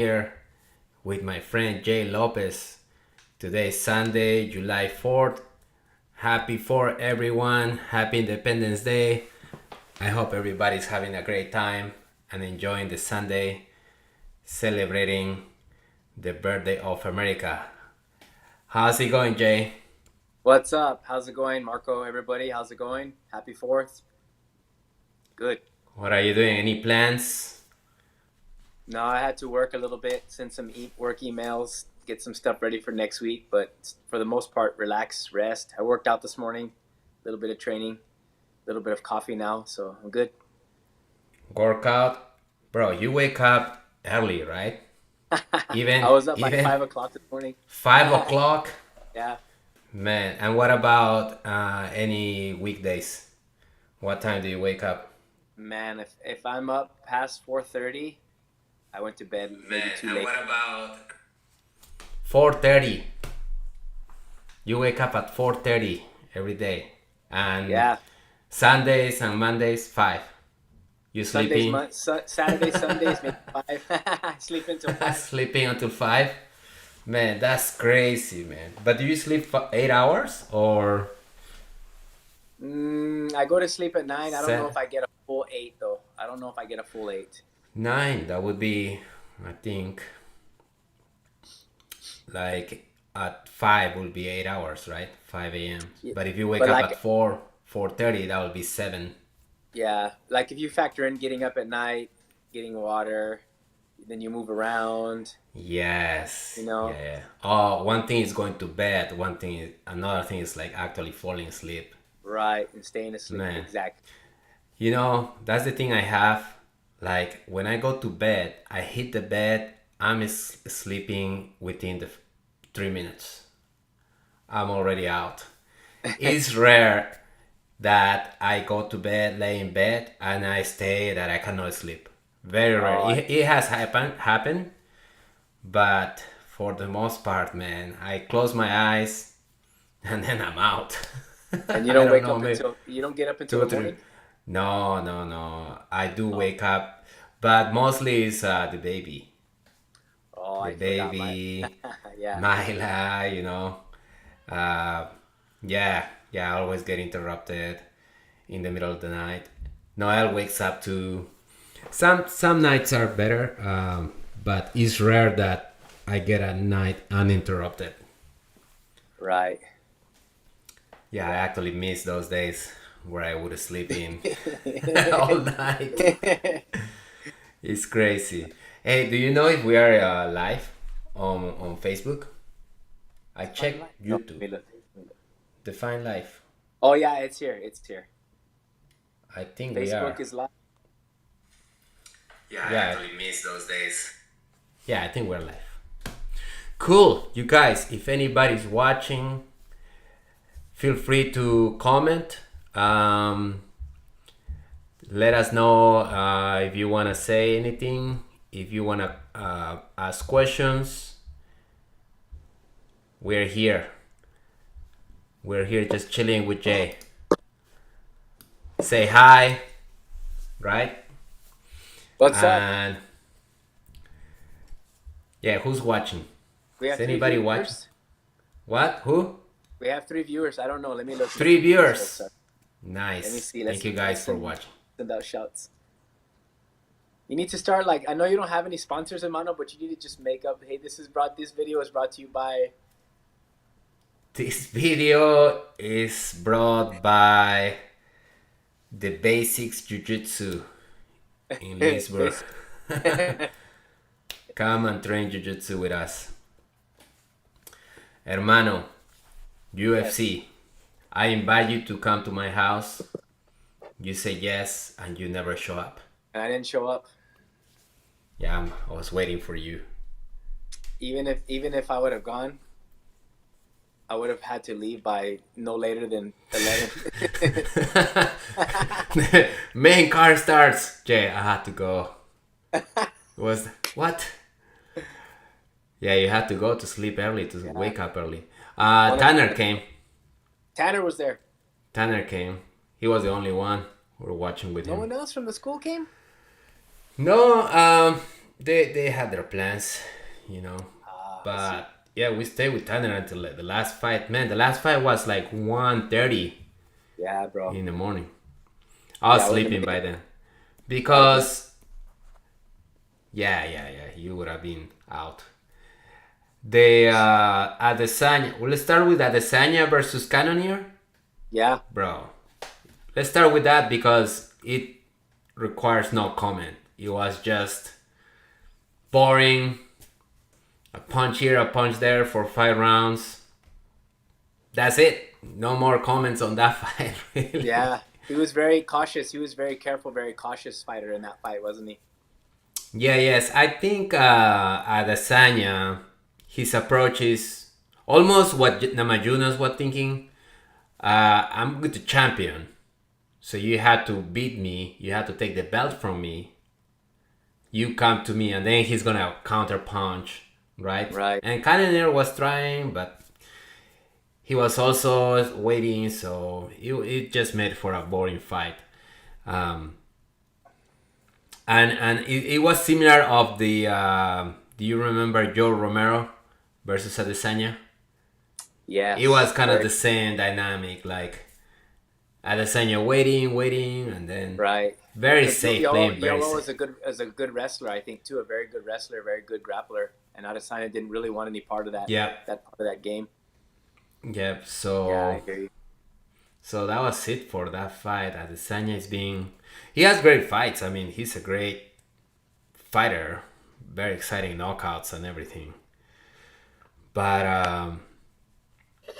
Here with my friend Jay Lopez. Today is Sunday, July 4th. Happy 4th, everyone. Happy Independence Day. I hope everybody's having a great time and enjoying the Sunday, celebrating the birthday of America. How's it going, Jay? What's up? How's it going, Marco? Everybody, how's it going? Happy 4th. Good. What are you doing? Any plans? No, I had to work a little bit, send some work emails, get some stuff ready for next week, but for the most part, relax, rest. I worked out this morning, a little bit of training, a little bit of coffee now, so I'm good. Workout? Bro, you wake up early, right? Even I was up like even 5 o'clock this morning. 5 o'clock? Yeah, Man, and what about any weekdays? What time do you wake up? man, if I'm up past 4:30, I went to bed maybe Man, too and late. what about 4:30? You wake up at 4:30 every day, and Yeah, Sundays and Mondays 5. You Sundays, sleeping? Saturdays, Sundays, maybe 5. Sleep until 5. Sleeping until 5? Man, that's crazy, man. But do you sleep 8 hours or I go to sleep at 9. I don't know set if I get a full 8 though. I don't know if I get a full 8. 9? That would be, I think, like at 5 will be 8 hours, right? 5 a.m. Yeah. But if you wake But up at like, 4:30, that will be 7. yeah, like if you factor in getting up at night, getting water, then you move around, Yes. you Yeah, know. yeah. Oh, one thing is going to bed. Another thing is like actually falling asleep. Right, and staying asleep. Man, Exactly. that's the thing I have. Like when I go to bed, I hit the bed. I'm sleeping within the 3 minutes. I'm already out. It's rare that I go to bed, lay in bed, and I stay that I cannot sleep. Very rare. Oh, It has happened, but for the most part, man, I close my eyes and then I'm out. and you I don't don't wake know, up maybe until you don't get up until two or the three. morning? No, no, no. I do Oh, wake up, but mostly it's the baby. oh, The I forgot my baby, yeah. Myla, Uh, yeah, yeah, I always get interrupted in the middle of the night. Noel wakes up too. Some nights are better, but it's rare that I get a night uninterrupted. Right. Yeah, I Yeah. actually miss those days where I would sleep in all night. It's crazy. Hey, do you know if we are live on Facebook? I Define checked life. No, let YouTube. me look. Let me look. Define life. Oh yeah, it's here. It's here. I think we Facebook are. is live. Yeah, I actually miss those days. Yeah, I think we're live. Cool. You guys, if anybody's watching, feel free to comment. Let us know if you want to say anything, if you want to ask questions. We're here. We're here just chilling with Jay. Say hi, right? What's up? And yeah, who's watching? We Is have three anybody watching? viewers. What? Who? We have three viewers. I don't know. Let me look and see Three who these folks viewers. are. Let me Nice. see. Thank you Let's guys for watching. send out shouts. You need to start like I know you don't have any sponsors in Mano, but you need to just make up. Hey, this video is brought to you by. This video is brought by the Basix Jiu-Jitsu in Leesburg. Basic. Come and train Jiu-Jitsu with us. Hermano, Yes, UFC. I invite you to come to my house. You say yes and you never show up. and I didn't show up. Yeah, I was waiting for you. Even if I would have gone, I would have had to leave by no later than 11. Main car starts. Jay, I had to go. Was what? Yeah, you had to go to sleep early to Yeah. wake up early. One of Tanner came. Tanner was there. Tanner came. He was the only one who were watching with No him. one else from the school came. No, They had their plans, you know. I see. But yeah, we stayed with Tanner until the last fight. Man, the last fight was like 1:30 Yeah, bro. in the morning. I was Yeah, I wouldn't sleeping have made by it. then I would have been. because yeah, you would have been out. The Adesanya. Well, let's start with Adesanya versus Cannonier, Yeah, bro. Let's start with that because it requires no comment. It was just boring. A punch here, a punch there for 5 rounds. That's it. No more comments on that fight, really. yeah. He was very cautious. He was very careful, very cautious fighter in that fight, wasn't he? Yeah, yes. I think Adesanya, his approach is almost what Namajunas was thinking. I'm good to champion. So you had to beat me. You had to take the belt from me. You come to me, and then he's gonna counter punch, right? Right. And Cannonier was trying, but he was also waiting. So it just made for a boring fight. Um, and it was similar of the. Do you remember Joe Romero versus Adesanya? It was Yes. kind of Very the same dynamic, like Adesanya waiting, and then right. very Because safe, playing very Yolo safe. is a good wrestler, I think, too. A very good wrestler, very good grappler. And Adesanya didn't really want any part of Yeah, that part of that game. yeah. Yeah, I So hear you. so that was it for that fight. Adesanya is being, he has great fights. I mean, he's a great fighter, very exciting knockouts and everything. But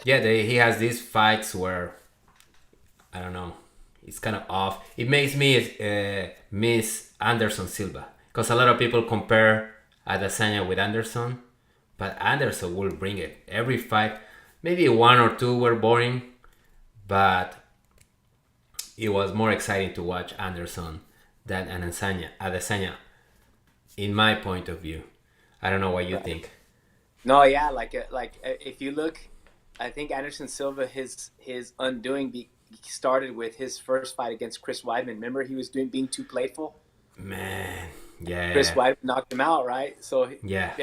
yeah, he has these fights where I don't know, it's kind of off. It makes me miss Anderson Silva because a lot of people compare Adesanya with Anderson, but Anderson will bring it every fight. Maybe one or two were boring, but it was more exciting to watch Anderson than Adesanya, in my point of view. I don't know what you Right. think. No, yeah, if you look, I think Anderson Silva his undoing started with his first fight against Chris Weidman. Remember, he was being too playful. Man, Chris yeah, Weidman knocked him out, right? So yeah,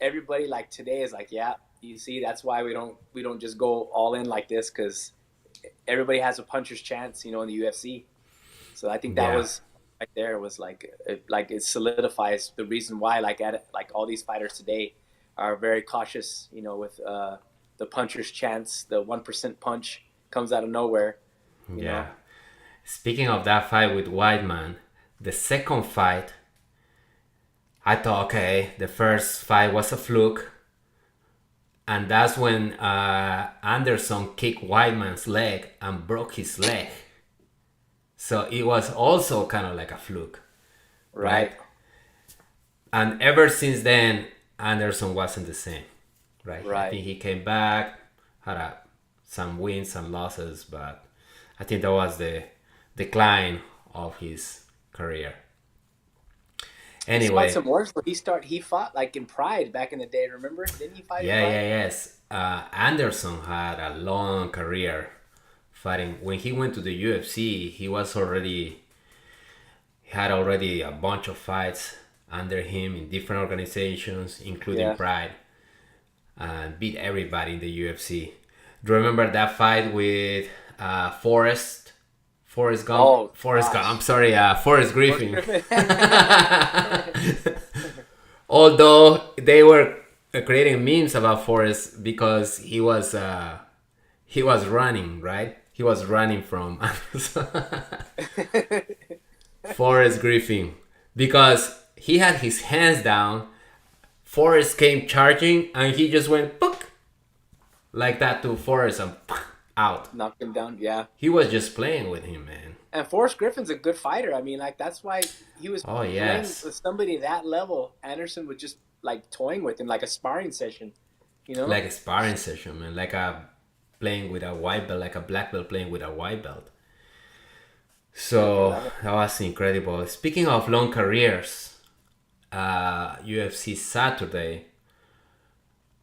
everybody like today is like, yeah, you see, that's why we don't just go all in like this because everybody has a puncher's chance, in the UFC. So I think that yeah. was right there was like it solidifies the reason why like all these fighters today are very cautious, with the puncher's chance. The 1% punch comes out of nowhere, you know. Yeah. Speaking of that fight with Whiteman, the second fight, I thought, okay, the first fight was a fluke. And that's when Anderson kicked Whiteman's leg and broke his leg. So it was also kind of like a fluke, right? Right. And ever since then, Anderson wasn't the same, right? I Right. think he came back, had some wins, some losses, but I think that was the decline of his career. He's fought Anyway, some worse. But he fought like in Pride back in the day. Remember? Didn't he fight in Pride? yes. Anderson had a long career fighting. When he went to the UFC, had already a bunch of fights under him in different organizations, including Yeah. Pride, and beat everybody in the UFC. Do you remember that fight with Forrest? Forrest Gump? Oh Forrest Gump. I'm gosh. sorry, Forrest Forrest Griffin. Griffin. Although they were creating memes about Forrest because he was running, right? He was running from Forrest Griffin because he had his hands down. Forrest came charging and he just went pook, like that to Forrest and out. Knocked him down. Yeah. He was just playing with him, man. And Forrest Griffin's a good fighter. I mean, like that's why he was Oh playing yes, with somebody that level. Anderson was just like toying with him, like a sparring session. You know? like a sparring session, man. Like a playing with a white belt, like a black belt playing with a white belt. Different So level. that was incredible. Speaking of long careers, UFC Saturday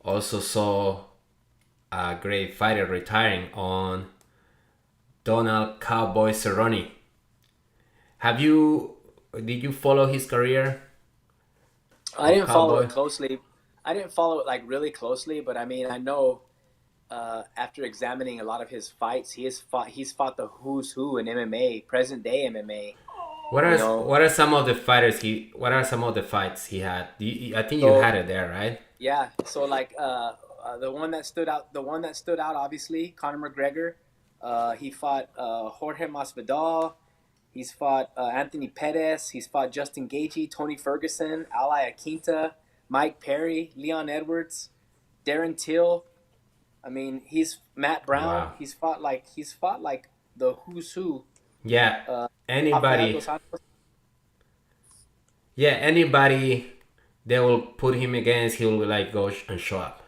also saw a great fighter retiring on Donald Cowboy Cerrone. Did you follow his career? I of didn't follow it Cowboy? closely. I didn't follow it like really closely, but I mean, I know after examining a lot of his fights, he's fought the who's who in MMA, present day MMA. You know, What are some of the fighters he? What are some of the fights he had? I think you so had it there, right? yeah, so like the one that stood out, obviously, Conor McGregor. He fought Jorge Masvidal. He's fought Anthony Pettis. He's fought Justin Gaethje, Tony Ferguson, Ali Akinta, Mike Perry, Leon Edwards, Darren Till. I mean, he's Matt Brown. Wow. He's fought like the who's who. Yeah. Rafael Anybody. dos Anjos. Yeah. Anybody. They will put him against. He will like go and show up,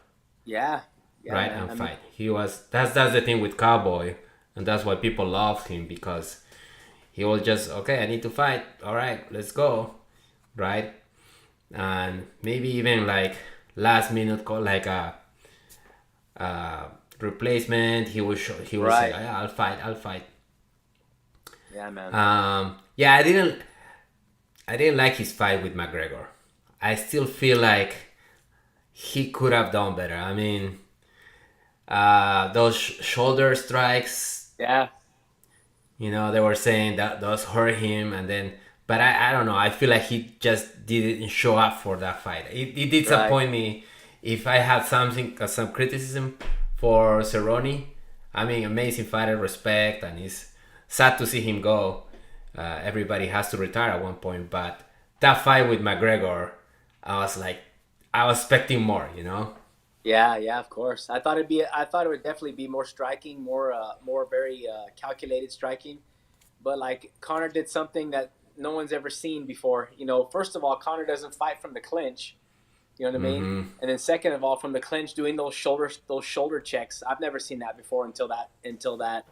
Yeah, yeah, right, man. and I mean, fight. He was. That's the thing with Cowboy, and that's why people love him because he will just okay. I need to fight. All right, let's go, right? And maybe even like last minute call like a replacement. He will say, right. yeah, I'll fight. I'll fight. Yeah, man. Yeah, I didn't like his fight with McGregor. I still feel like he could have done better. I mean, those shoulder strikes, Yeah, they were saying that those hurt him, and then, but I don't know. I feel like he just didn't show up for that fight. It right. disappointed me. If I had some criticism for Cerrone, I mean, amazing fighter, respect, and it's sad to see him go. Everybody has to retire at one point, but that fight with McGregor, I was like, I was expecting more. Yeah, yeah, of course. I thought it would definitely be more striking, more very calculated striking. But like Connor did something that no one's ever seen before. You know, first of all, Connor doesn't fight from the clinch. You know what I mean? And then second of all, from the clinch, doing those shoulder checks. I've never seen that before until that.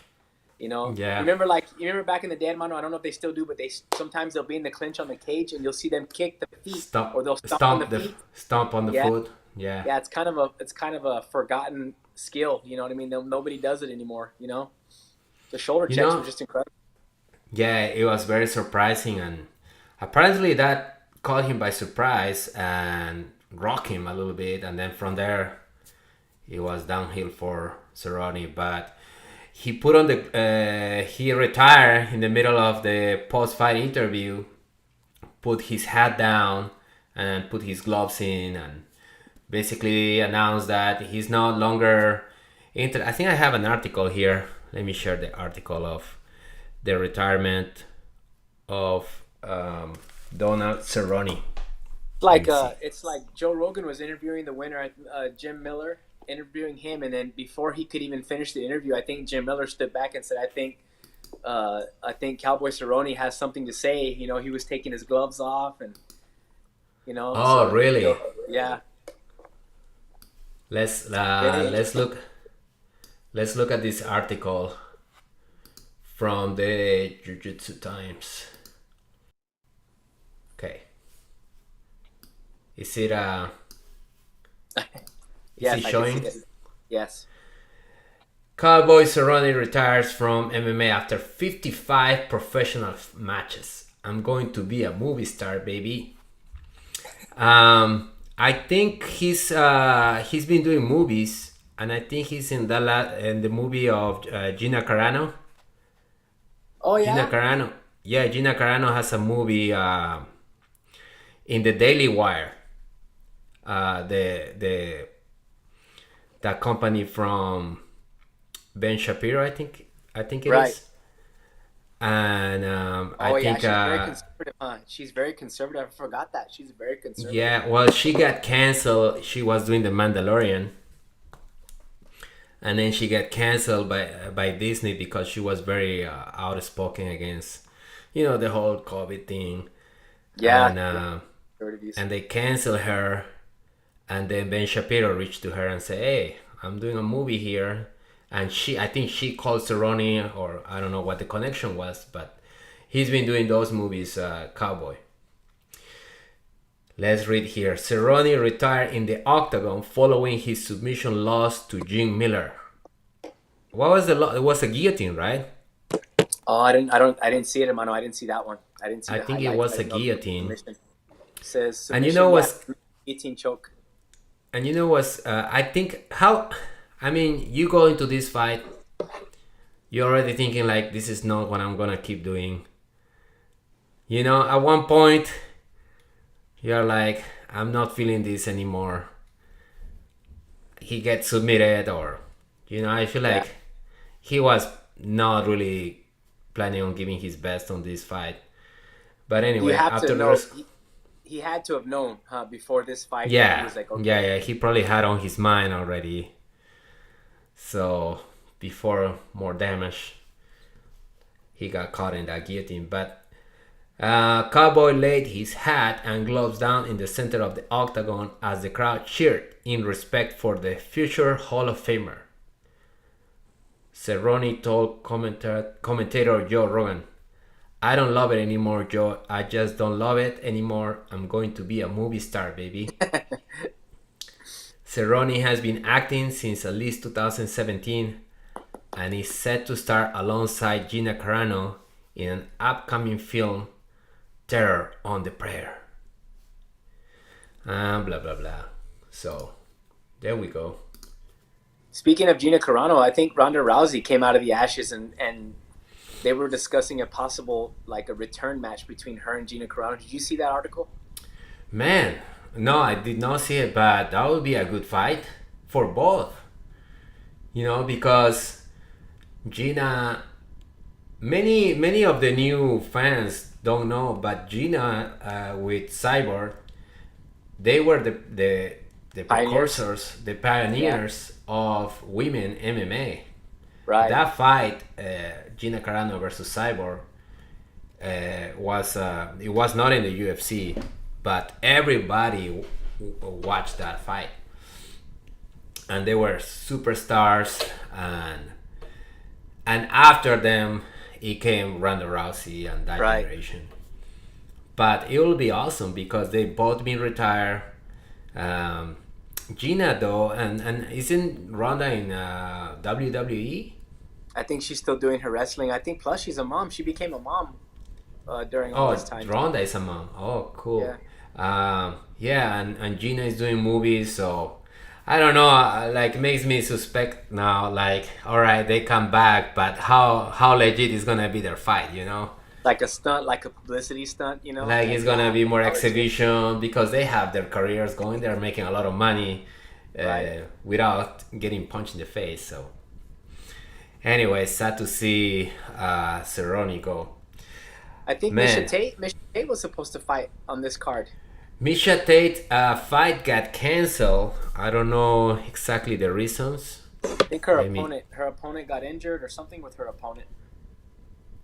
You know, Yeah, you remember back in the day, Hermano. I don't know if they still do, but sometimes they'll be in the clinch on the cage, and you'll see them kick the feet or they'll stomp on the feet. stomp on the Yeah, foot. Yeah, yeah. It's kind of a forgotten skill. You know what I mean? Nobody does it anymore. You know, the shoulder you checks were know, just incredible. yeah, it was very surprising, and apparently that caught him by surprise and rocked him a little bit, and then from there it was downhill for Cerrone. But he retired in the middle of the post-fight interview, put his hat down and put his gloves in, and basically announced that he's no longer I think I have an article here. Let me share the article of the retirement of Donald Cerrone. Let me see. It's like Joe Rogan was interviewing the winner, Jim Miller, interviewing him, and then before he could even finish the interview, I think Jim Miller stood back and said, I think Cowboy Cerrone has something to say." You know, he was taking his gloves off, and Oh, really? yeah, Let's very let's look at this article from the Jiu-Jitsu Times. Okay, is it is yes, it I can see showing? it. Yes, Cowboy Cerrone retires from MMA after 55 professional matches. I'm going to be a movie star, baby. I think he's been doing movies, and I think he's in in the movie of Gina Carano. oh Gina yeah, Carano, yeah, Gina Carano has a movie in the Daily Wire. The that company from Ben Shapiro, I think it right. is, and I Oh yeah, think she's very conservative, huh? She's very conservative. I forgot that she's very conservative. yeah, well, she got canceled. She was doing The Mandalorian, and then she got canceled by Disney because she was very outspoken against, the whole COVID thing, Yeah, and yeah, conservative views. and they canceled her, and then Ben Shapiro reached to her and said, "Hey, I'm doing a movie here," and I think she called Cerrone, or I don't know what the connection was, but he's been doing those movies, Cowboy. Let's read here. Cerrone retired in the octagon following his submission loss to Jim Miller. What was the loss? It was a guillotine, right? Oh, I didn't see it, Hermano. I didn't see that one. I didn't see I the think it highlights. I was a didn't know if it was guillotine. submission. Says And you submission, know yeah, what's 18 choke. and you know what's I think how I mean you go into this fight, you're already thinking like this is not what I'm gonna keep doing. You know, at one point you're like, I'm not feeling this anymore. He gets submitted, or I feel Yeah. like he was not really planning on giving his best on this fight. But You anyway, have to after the know. rest, He had to have known, huh, before this fight that he yeah, was like, yeah, okay, yeah, he probably had on his mind already. So before more damage, he got caught in that guillotine. But Cowboy laid his hat and gloves down in the center of the octagon as the crowd cheered in respect for the future Hall of Famer. Cerrone told commentator Joe Rogan, I don't love it anymore, Joe. I just don't love it anymore. I'm going to be a movie star, baby. Cerrone has been acting since at least 2017 and is set to star alongside Gina Carano in an upcoming film, Terror on the Prayer. Blah, blah, blah. So, there we go. Speaking of Gina Carano, I think Ronda Rousey came out of the ashes and they were discussing a possible, like, a return match between her and Gina Carano. Did you see that article? Man, no, I did not see it, but that would be a good fight for both. Because Gina, many of the new fans don't know, but Gina with Cyborg, they were the precursors, the pioneers of women MMA. Right. That fight, Gina Carano versus Cyborg, was it was not in the UFC, but everybody watched that fight, and they were superstars. And after them, it came Ronda Rousey and that generation. But it will be awesome because they both been retired. Gina though, and isn't Ronda in WWE? I think she's still doing her wrestling. I think plus she's a mom. She became a mom during all this time. Ronda is a mom. Oh, cool. Yeah, and Gina is doing movies, so I don't know. Like, makes me suspect now. Like, all right, they come back, but how legit is gonna be their fight? Like a stunt, like a publicity stunt. Like it's gonna be more exhibition because they have their careers going. They're making a lot of money without getting punched in the face. So, anyway, sad to see Cerrone go. I think Miesha Tate was supposed to fight on this card. Miesha Tate fight got canceled. I don't know exactly the reasons. I think her opponent got injured or something with her opponent.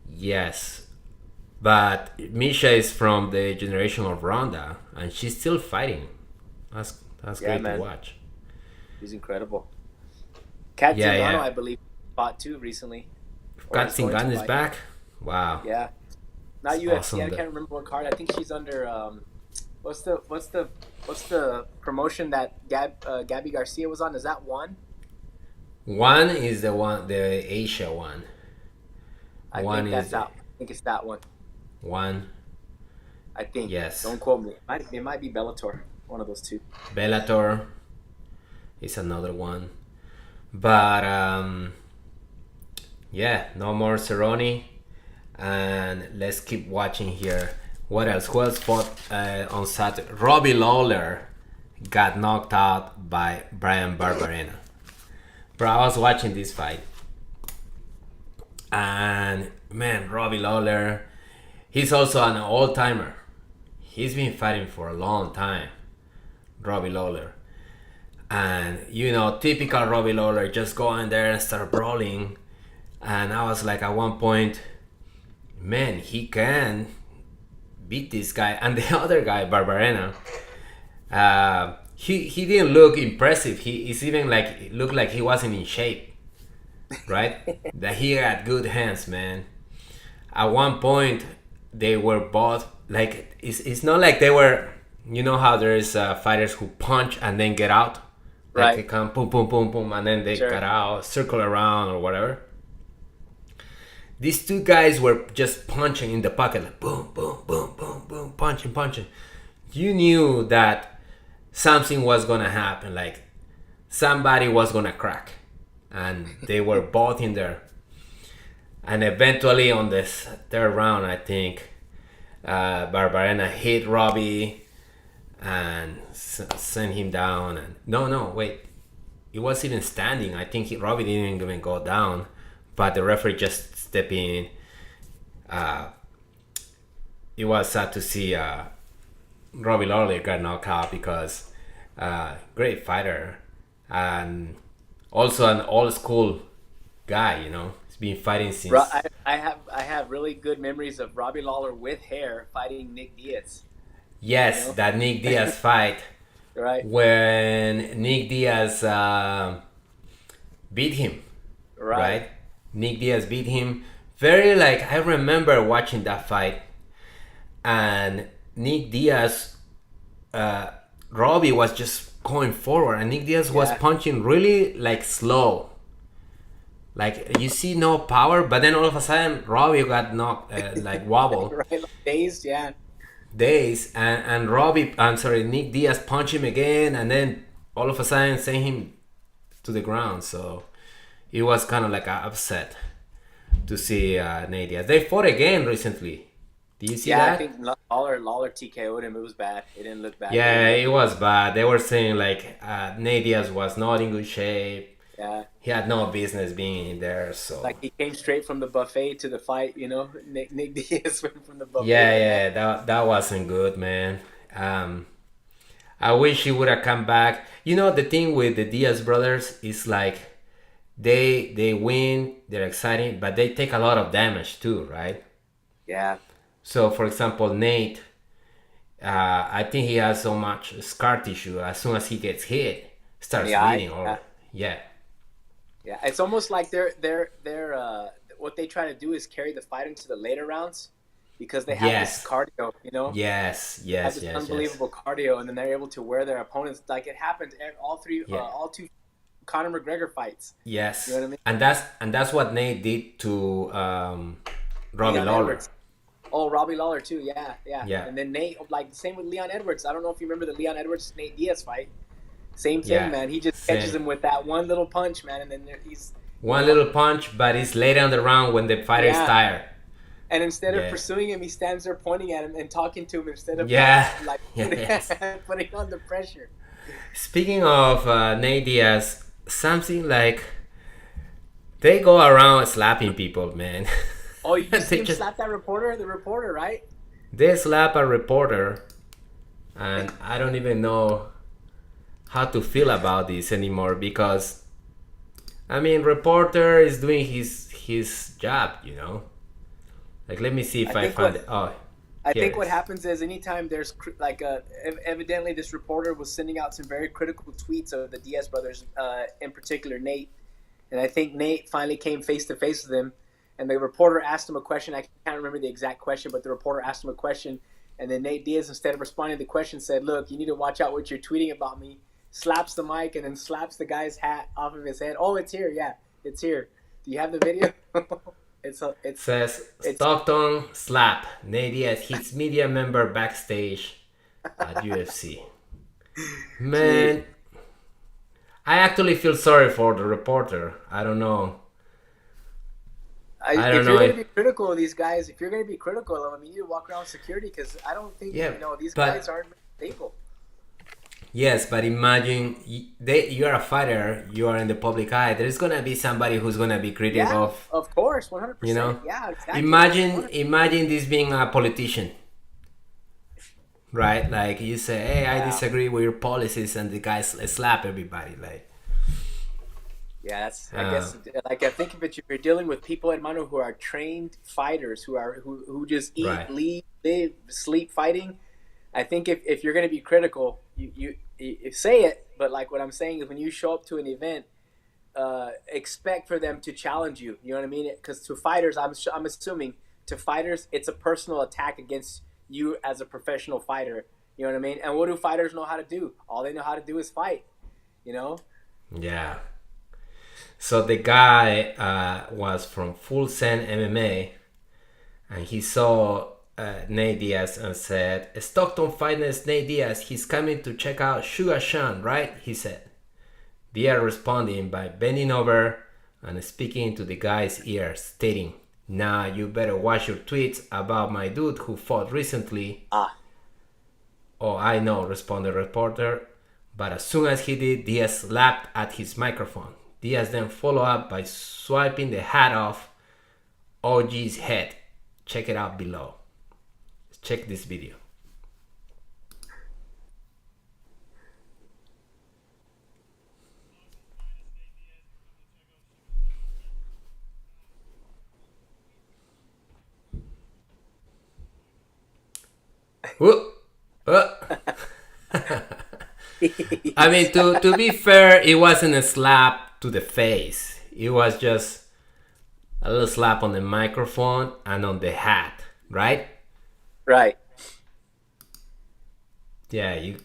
Yes, but Miesha is from the generation of Ronda, and she's still fighting. That's great to watch. She's incredible. Kat Zingano, I believe, fought too recently. Kat Zingano is back. Wow. Yeah. Not UFC. Awesome. I can't remember what card. I think she's under. What's the promotion that Gabby Garcia was on? Is that one? One is the Asia one. I think it's that one. One. I think. Yes. Don't quote me. It might be Bellator. One of those two. Bellator is another one. But no more Cerrone. And let's keep watching here. What else? Who else fought on Saturday? Robbie Lawler got knocked out by Brian Barberena. Bro, I was watching this fight. And man, Robbie Lawler, he's also an old-timer. He's been fighting for a long time, Robbie Lawler. And, typical Robbie Lawler, just go in there and start brawling. And I was like, at one point, man, he can beat this guy. And the other guy, Barberena, he didn't look impressive. He's even like, looked like he wasn't in shape. Right? That he had good hands, man. At one point, they were both like, it's not like they were, how there's fighters who punch and then get out. Like they come boom, boom, boom, boom, and then they get out, circle around or whatever. These two guys were just punching in the pocket, like boom, boom, boom, boom, boom, punching. you knew that something was gonna happen, like somebody was gonna crack, and they were both in there. And eventually, on this third round, I think Barbarena hit Robbie and sent him down. And no, wait, he was even standing. I think Robbie didn't even go down, but the referee just stepped in. It was sad to see Robbie Lawler got knocked out because great fighter and also an old school guy. He's been fighting since. I have really good memories of Robbie Lawler with hair fighting Nick Diaz. Yes, that Nick Diaz fight. Right. When Nick Diaz beat him. Right. Nick Diaz beat him. Very I remember watching that fight, and Nick Diaz, Robbie was just going forward, and Nick Diaz was punching really slow. You see no power, but then all of a sudden Robbie got knocked, wobble. Right, dazed, yeah. Dazed, and Nick Diaz punched him again, and then all of a sudden sent him to the ground. So it was kind of upset to see Nate Diaz. They fought again recently. Did you see that? Yeah, I think Lawler TKO'd him. It was bad. It didn't look bad. Yeah, it was bad. They were saying Nate Diaz was not in good shape. Yeah. He had no business being in there. So he came straight from the buffet to the fight. Nick Diaz went from the buffet. Yeah, that wasn't good, man. I wish he would have come back. The thing with the Diaz brothers is they win, they're exciting, but they take a lot of damage too, right? Yeah. So, for example, Nate, I think he has so much scar tissue. As soon as he gets hit, starts bleeding. Yeah. Yeah, it's almost like they're what they try to do is carry the fight into the later rounds because they have this cardio, Yes. Have this unbelievable cardio, and then they're able to wear their opponents. It happened all two Conor McGregor fights. Yes. You know what I mean? And that's what Nate did to Robbie Lawler. Edwards. Oh, Robbie Lawler too. Yeah. And then Nate, same with Leon Edwards. I don't know if you remember the Leon Edwards Nate Diaz fight. Same thing, man. He just catches him with that one little punch, man, and then he's little punch, but it's later on the round when the fighter is tired. And instead of pursuing him, he stands there pointing at him and talking to him instead of putting on the pressure. Speaking of Nate Diaz, something they go around slapping people, man. Oh, you see him slap that reporter? The reporter, right? They slap a reporter, and I don't even know how to feel about this anymore because, reporter is doing his job, let me see if I find it. Oh, I think what happens is anytime there's evidently this reporter was sending out some very critical tweets of the Diaz brothers, in particular Nate, and I think Nate finally came face to face with him, and the reporter asked him a question. I can't remember the exact question, but the reporter asked him a question, and then Nate Diaz, instead of responding to the question, said, "Look, you need to watch out what you're tweeting about me." Slaps the mic and then slaps the guy's hat off of his head. Oh, it's here. Yeah, it's here. Do you have the video? It says Stockton slap. Nate Diaz hits media member backstage at UFC. Man, I actually feel sorry for the reporter. I don't know. If you're going to be critical of these guys, if you're going to be critical of them, you need to walk around with security because I don't think these guys aren't stable. Yes, but imagine you are a fighter, you are in the public eye. There's gonna be somebody who's gonna be critical of course, 100%. Yeah, exactly. Imagine this being a politician, right? You say, "Hey, I disagree with your policies," and the guys slap everybody. Yeah, that's. I guess. I think if you're dealing with people, hermano, who are trained fighters, who just eat, live, sleep fighting. I think if you're going to be critical, you say it, but what I'm saying is when you show up to an event, expect for them to challenge you. You know what I mean? Because to fighters, I'm assuming to fighters, it's a personal attack against you as a professional fighter. You know what I mean? And what do fighters know how to do? All they know how to do is fight. Yeah. So the guy was from Full Send MMA, and he saw Nate Diaz and said, Stockton Fitness Nate Diaz, he's coming to check out Sugar Sean, right? He said. Diaz responding by bending over and speaking into the guy's ear, stating, nah, you better watch your tweets about my dude who fought recently. Oh, I know, responded the reporter. But as soon as he did, Diaz slapped at his microphone. Diaz then followed up by swiping the hat off OG's head. Check it out below. Check this video. I mean, to be fair, it wasn't a slap to the face. It was just a little slap on the microphone and on the hat, right? Right. Yeah,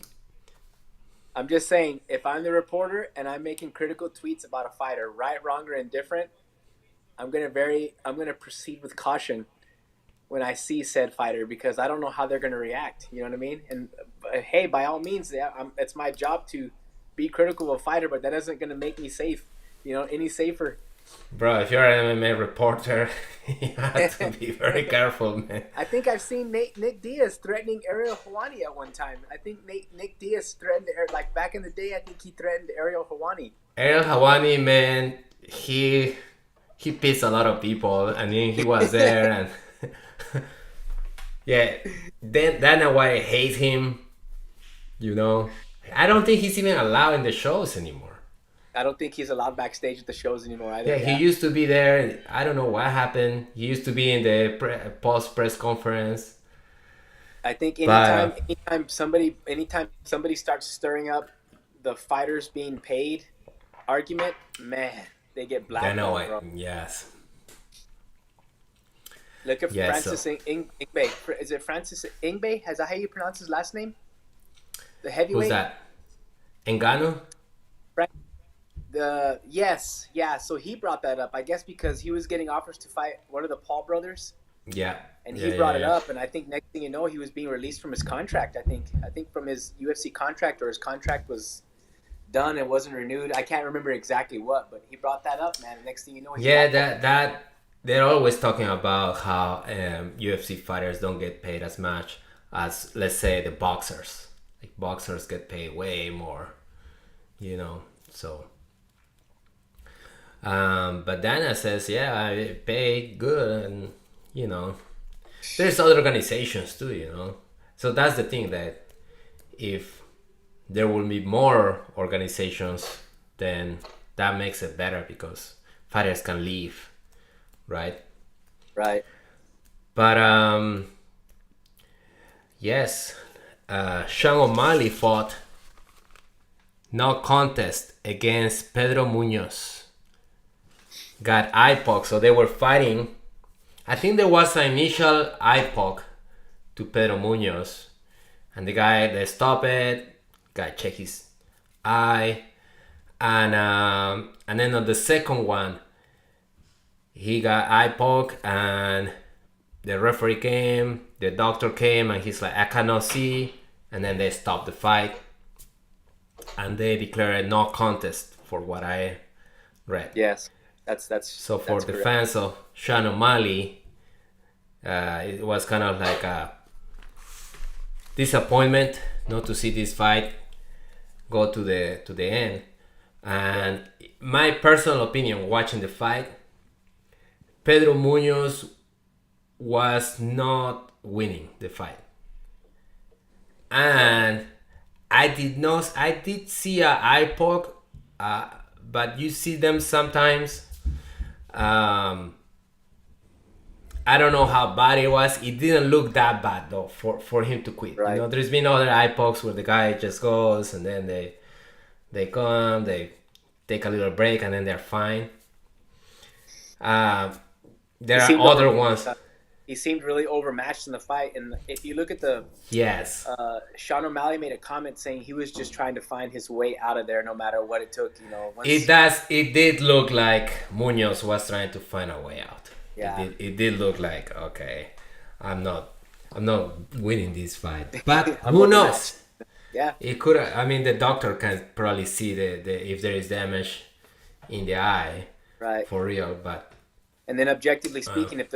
I'm just saying, if I'm the reporter and I'm making critical tweets about a fighter, right, wrong, or indifferent, I'm gonna proceed with caution when I see said fighter, because I don't know how they're gonna react. You know what I mean? And hey, by all means, it's my job to be critical of a fighter, but that isn't gonna make me safe. Any safer. Bro, if you're an MMA reporter, you have to be very careful, man. I think I've seen Nick Diaz threatening Ariel Helwani at one time. I think Nick Diaz threatened, like back in the day, I think he threatened Ariel Helwani. Ariel Helwani, man, he pissed a lot of people. I mean, he was there, and yeah, then Dana White hates him. I don't think he's even allowed in the shows anymore. I don't think he's allowed backstage at the shows anymore either. Yeah, he used to be there. I don't know what happened. He used to be in the post press conference. I think anytime somebody starts stirring up the fighters being paid argument, man, they get blackballed, bro. Yes. Look at Francis Ngannou. Is it Francis Ngannou? Is that how you pronounce his last name? The heavyweight. Who's that? Ngannou? Yes. So he brought that up, I guess, because he was getting offers to fight one of the Paul brothers. Yeah. And he brought it up, and I think next thing you know, he was being released from his contract. I think from his UFC contract, or his contract was done and wasn't renewed. I can't remember exactly what, but he brought that up, man. And next thing you know, that they're always talking about how UFC fighters don't get paid as much as, let's say, the boxers. Like, boxers get paid way more, so. But Dana says, yeah, I pay good, and there's other organizations too, so that's the thing, that if there will be more organizations, then that makes it better, because fighters can leave, right? But yes, Sean O'Malley fought no contest against Pedro Munoz. Got eye poke, so they were fighting. I think there was an initial eye poke to Pedro Munoz, and the guy, they stopped it. Guy check his eye, and then on the second one, he got eye poke, and the referee came, the doctor came, and he's like, I cannot see, and then they stopped the fight, and they declared no contest, for what I read. Yes. That's so for that's the correct. fans of Sean O'Malley, it was kind of like a disappointment not to see this fight go to the end. And my personal opinion, watching the fight, Pedro Munoz was not winning the fight, and I did see a eye poke, but you see them sometimes. I don't know how bad it was. It didn't look that bad though for him to quit. Right. There's been other eye pokes where the guy just goes, and then they come, they take a little break, and then they're fine. There are other ones. He seemed really overmatched in the fight, and if you look at yes, Sean O'Malley made a comment saying he was just trying to find his way out of there, no matter what it took. It did look like Munoz was trying to find a way out. Yeah. It did look like, okay, I'm not I'm not winning this fight, but I'm who over knows? that. Yeah. It could. I mean, the doctor can probably see the if there is damage in the eye Right. for real. But And then objectively speaking, if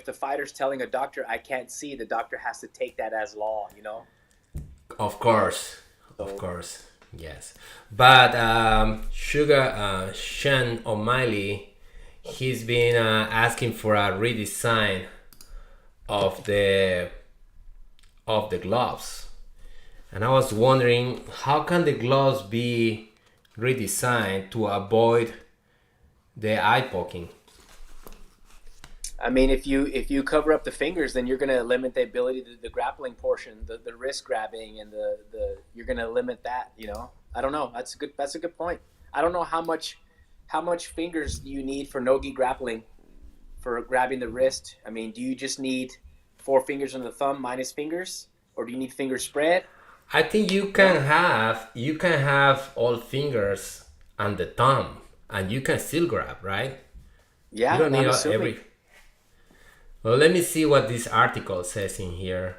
the fighter's telling a doctor I can't see, the doctor has to take that as law, you know? of course, So yes. But Sean O'Malley, he's been asking for a redesign of the gloves. And I was wondering, how can the gloves be redesigned to avoid the eye poking? I mean, if you cover up the fingers, then you're going to limit the ability to the grappling portion, the wrist grabbing, and the you're going to limit that. You know, I don't know. That's a good point. I don't know how much fingers you need for nogi grappling for grabbing the wrist. I mean, do you just need 4 fingers on the thumb minus fingers, or do you need fingers spread? I think you can have all fingers and the thumb, and you can still grab, right? Yeah, You don't need I'm assuming. every. Well, let me see what this article says in here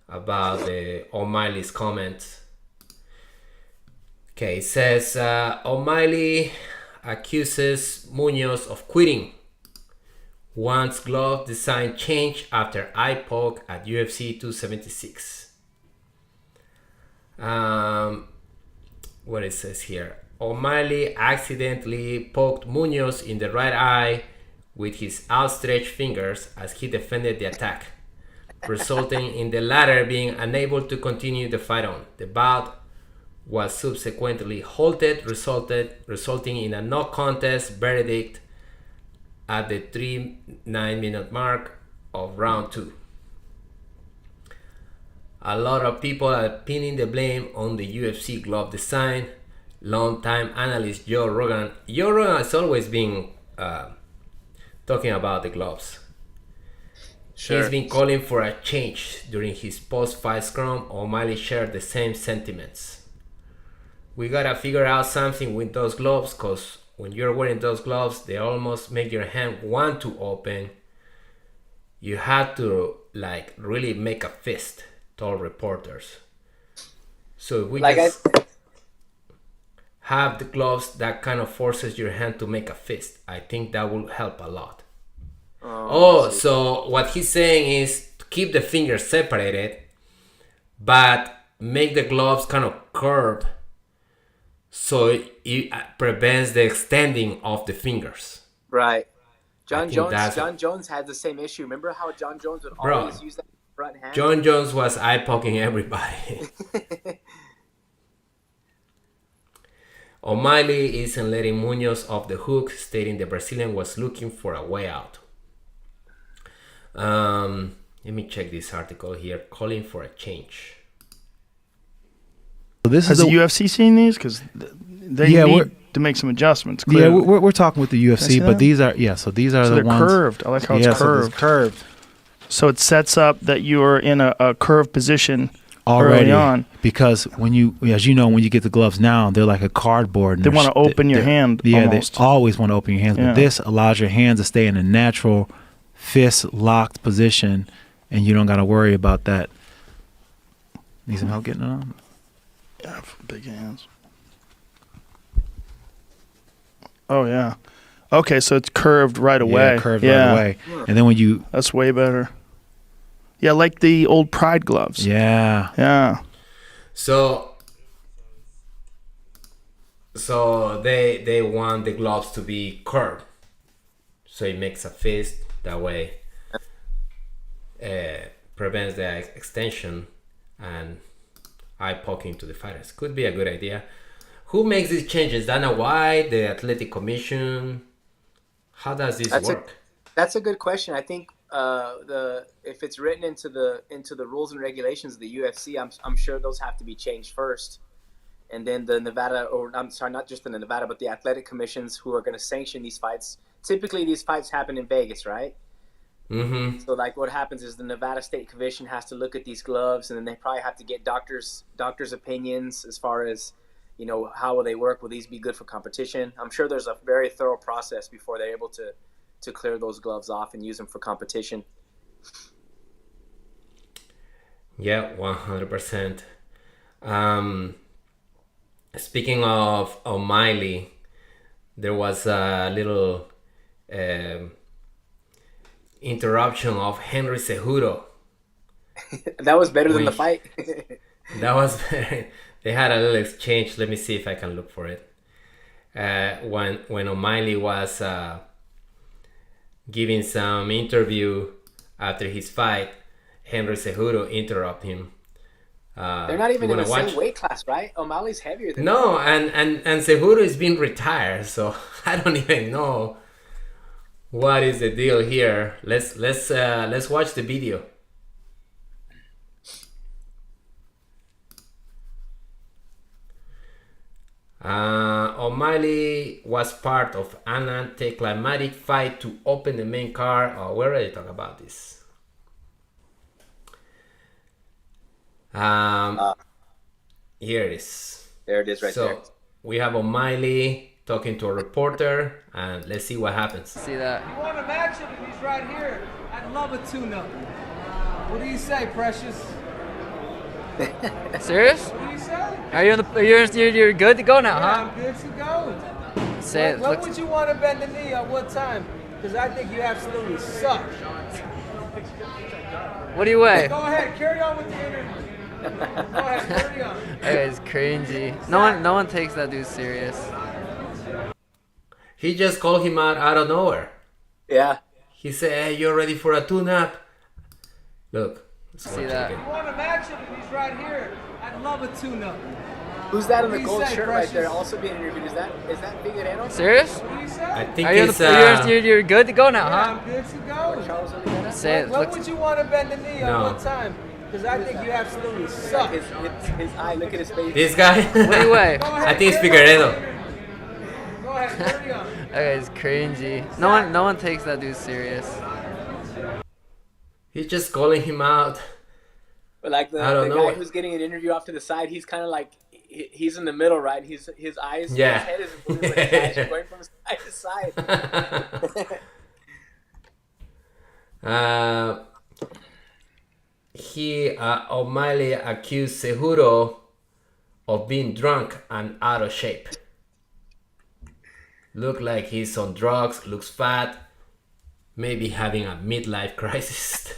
about the O'Malley's comments. Okay, it says O'Malley accuses Munoz of quitting. Wants glove design change after eye poke at UFC 276. What it says here. O'Malley accidentally poked Munoz in the right eye with his outstretched fingers as he defended the attack, resulting in the latter being unable to continue the fight on. The bout was subsequently halted, resulting in a no contest verdict at the 3-9 minute mark of round 2. A lot of people are pinning the blame on the UFC glove design. Longtime analyst Joe Rogan has always been talking about the gloves. Sure. He's been calling for a change during his post-fight scrum. O'Malley shared the same sentiments. We gotta figure out something with those gloves, cause when you're wearing those gloves, they almost make your hand want to open. You have to like really make a fist, told reporters. So if we Like just have the gloves that kind of forces your hand to make a fist, I think that will help a lot. So what he's saying is to keep the fingers separated, but make the gloves kind of curved so it prevents the extending of the fingers. right. I think that's John Jones had the same issue. Remember how John Jones would Bro, always use that front hand? John Jones was eye poking everybody. O'Malley isn't letting Munoz off the hook, stating the Brazilian was looking for a way out. Let me check this article here, calling for a change. So this Has is the UFC seen these? Because they need to make some adjustments. Yeah, Clearly. we're talking with the UFC, but these are so these are So the they're ones curved. I like how it's so curved. curved So it sets up that you are in a curved position already early on. because when you, as you know, when you get the gloves now, they're like a cardboard. And They want to open your hand. Yeah, almost. they always want to open your hands, Yeah. but this allows your hands to stay in a natural fist locked position, and you don't got to worry about that. Need some help getting it on? Yeah, big hands. Oh yeah. Okay, so it's curved right away. Yeah, curved right away. And then when you, That's way better. Yeah, like the old Pride gloves. yeah, Yeah. So they want the gloves to be curved, so it makes a fist that way, prevents the extension and eye poking to the fighters. Could be a good idea. Who makes these changes? Dana White, the Athletic Commission? How does this work? That's a good question. I think if it's written into the rules and regulations of the UFC, I'm sure those have to be changed first, and then the Nevada, or I'm sorry, not just the Nevada, but the athletic commissions who are going to sanction these fights. Typically, these fights happen in Vegas, right? Mm-hmm. So like what happens is the Nevada State Commission has to look at these gloves, and then they probably have to get doctors' opinions as far as, you know, how will they work? Will these be good for competition? I'm sure there's a very thorough process before they're able to clear those gloves off and use them for competition. Yeah, 100%. Speaking of O'Malley, there was a little interruption of Henry Cejudo. That was better than the fight. That was they had a little exchange. Let me see if I can look for it. When O'Malley was giving some interview after his fight, Henry Cejudo interrupted him. They're not even in the same weight class, right? O'Malley's heavier than No, and Cejudo is being retired, so I don't even know what is the deal here. Let's watch the video. O'Malley was part of an anticlimactic fight to open the main card. Oh, we already talked about this. Here it is. There it is right there. So we have O'Malley talking to a reporter, and let's see what happens. See that? You want to match him? He's right here. I'd love a tune-up. What do you say, Precious? Serious? What do you say? Are you're good to go now, Yeah, huh? I'm good to go. Say it. When would you want to bend the knee at what time? Because I think you absolutely suck. What do you weigh? Go ahead, carry on with the interview. Go ahead, carry on. That guy's crazy. No one takes that dude serious. He just called him out of nowhere. Yeah. He said, "Hey, you're ready for a tune-up?" Look. See that? You want to match him? He's right here. I'd love a tune-up. Who's that in the What do you gold say, shirt right Precious? there also being interviewed? Is that Figueiredo? Serious? What do you say? I think Are it's you're good to go now, Yeah, huh? I'm good to go. Charles Oliveira? Say it. When would you want to bend the knee at No. what time? Because I think you absolutely suck. His eye, look at his face. this guy. What do you weigh? Go ahead, I think it's carry on Figueiredo. with the interview. Go ahead, carry on. That guy's crazy. No one takes that dude serious. He's just calling him out. But like the I don't guy know. who's getting an interview off to the side, he's kind of like he's in the middle, right? His eyes, Yeah. his head isn't moving, but his eyes are going from side to side. O'Malley accused Cejudo of being drunk and out of shape. Look like he's on drugs, looks fat, maybe having a midlife crisis.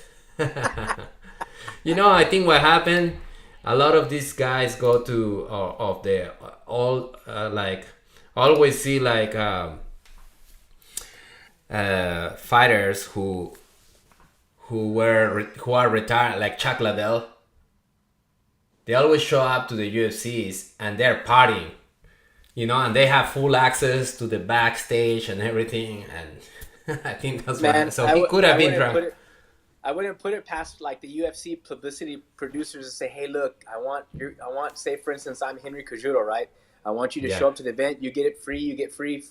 You know, I think what happened, a lot of these guys go to always see like fighters who are retired, like Chuck Liddell. They always show up to the UFCs and they're partying, you know, and they have full access to the backstage and everything. And I think that's why. So he could have been drunk. I wouldn't put it past like the UFC publicity producers to say, "Hey, look, I want, say for instance, I'm Henry Cejudo, right? I want you to show up to the event. You get it free. You get free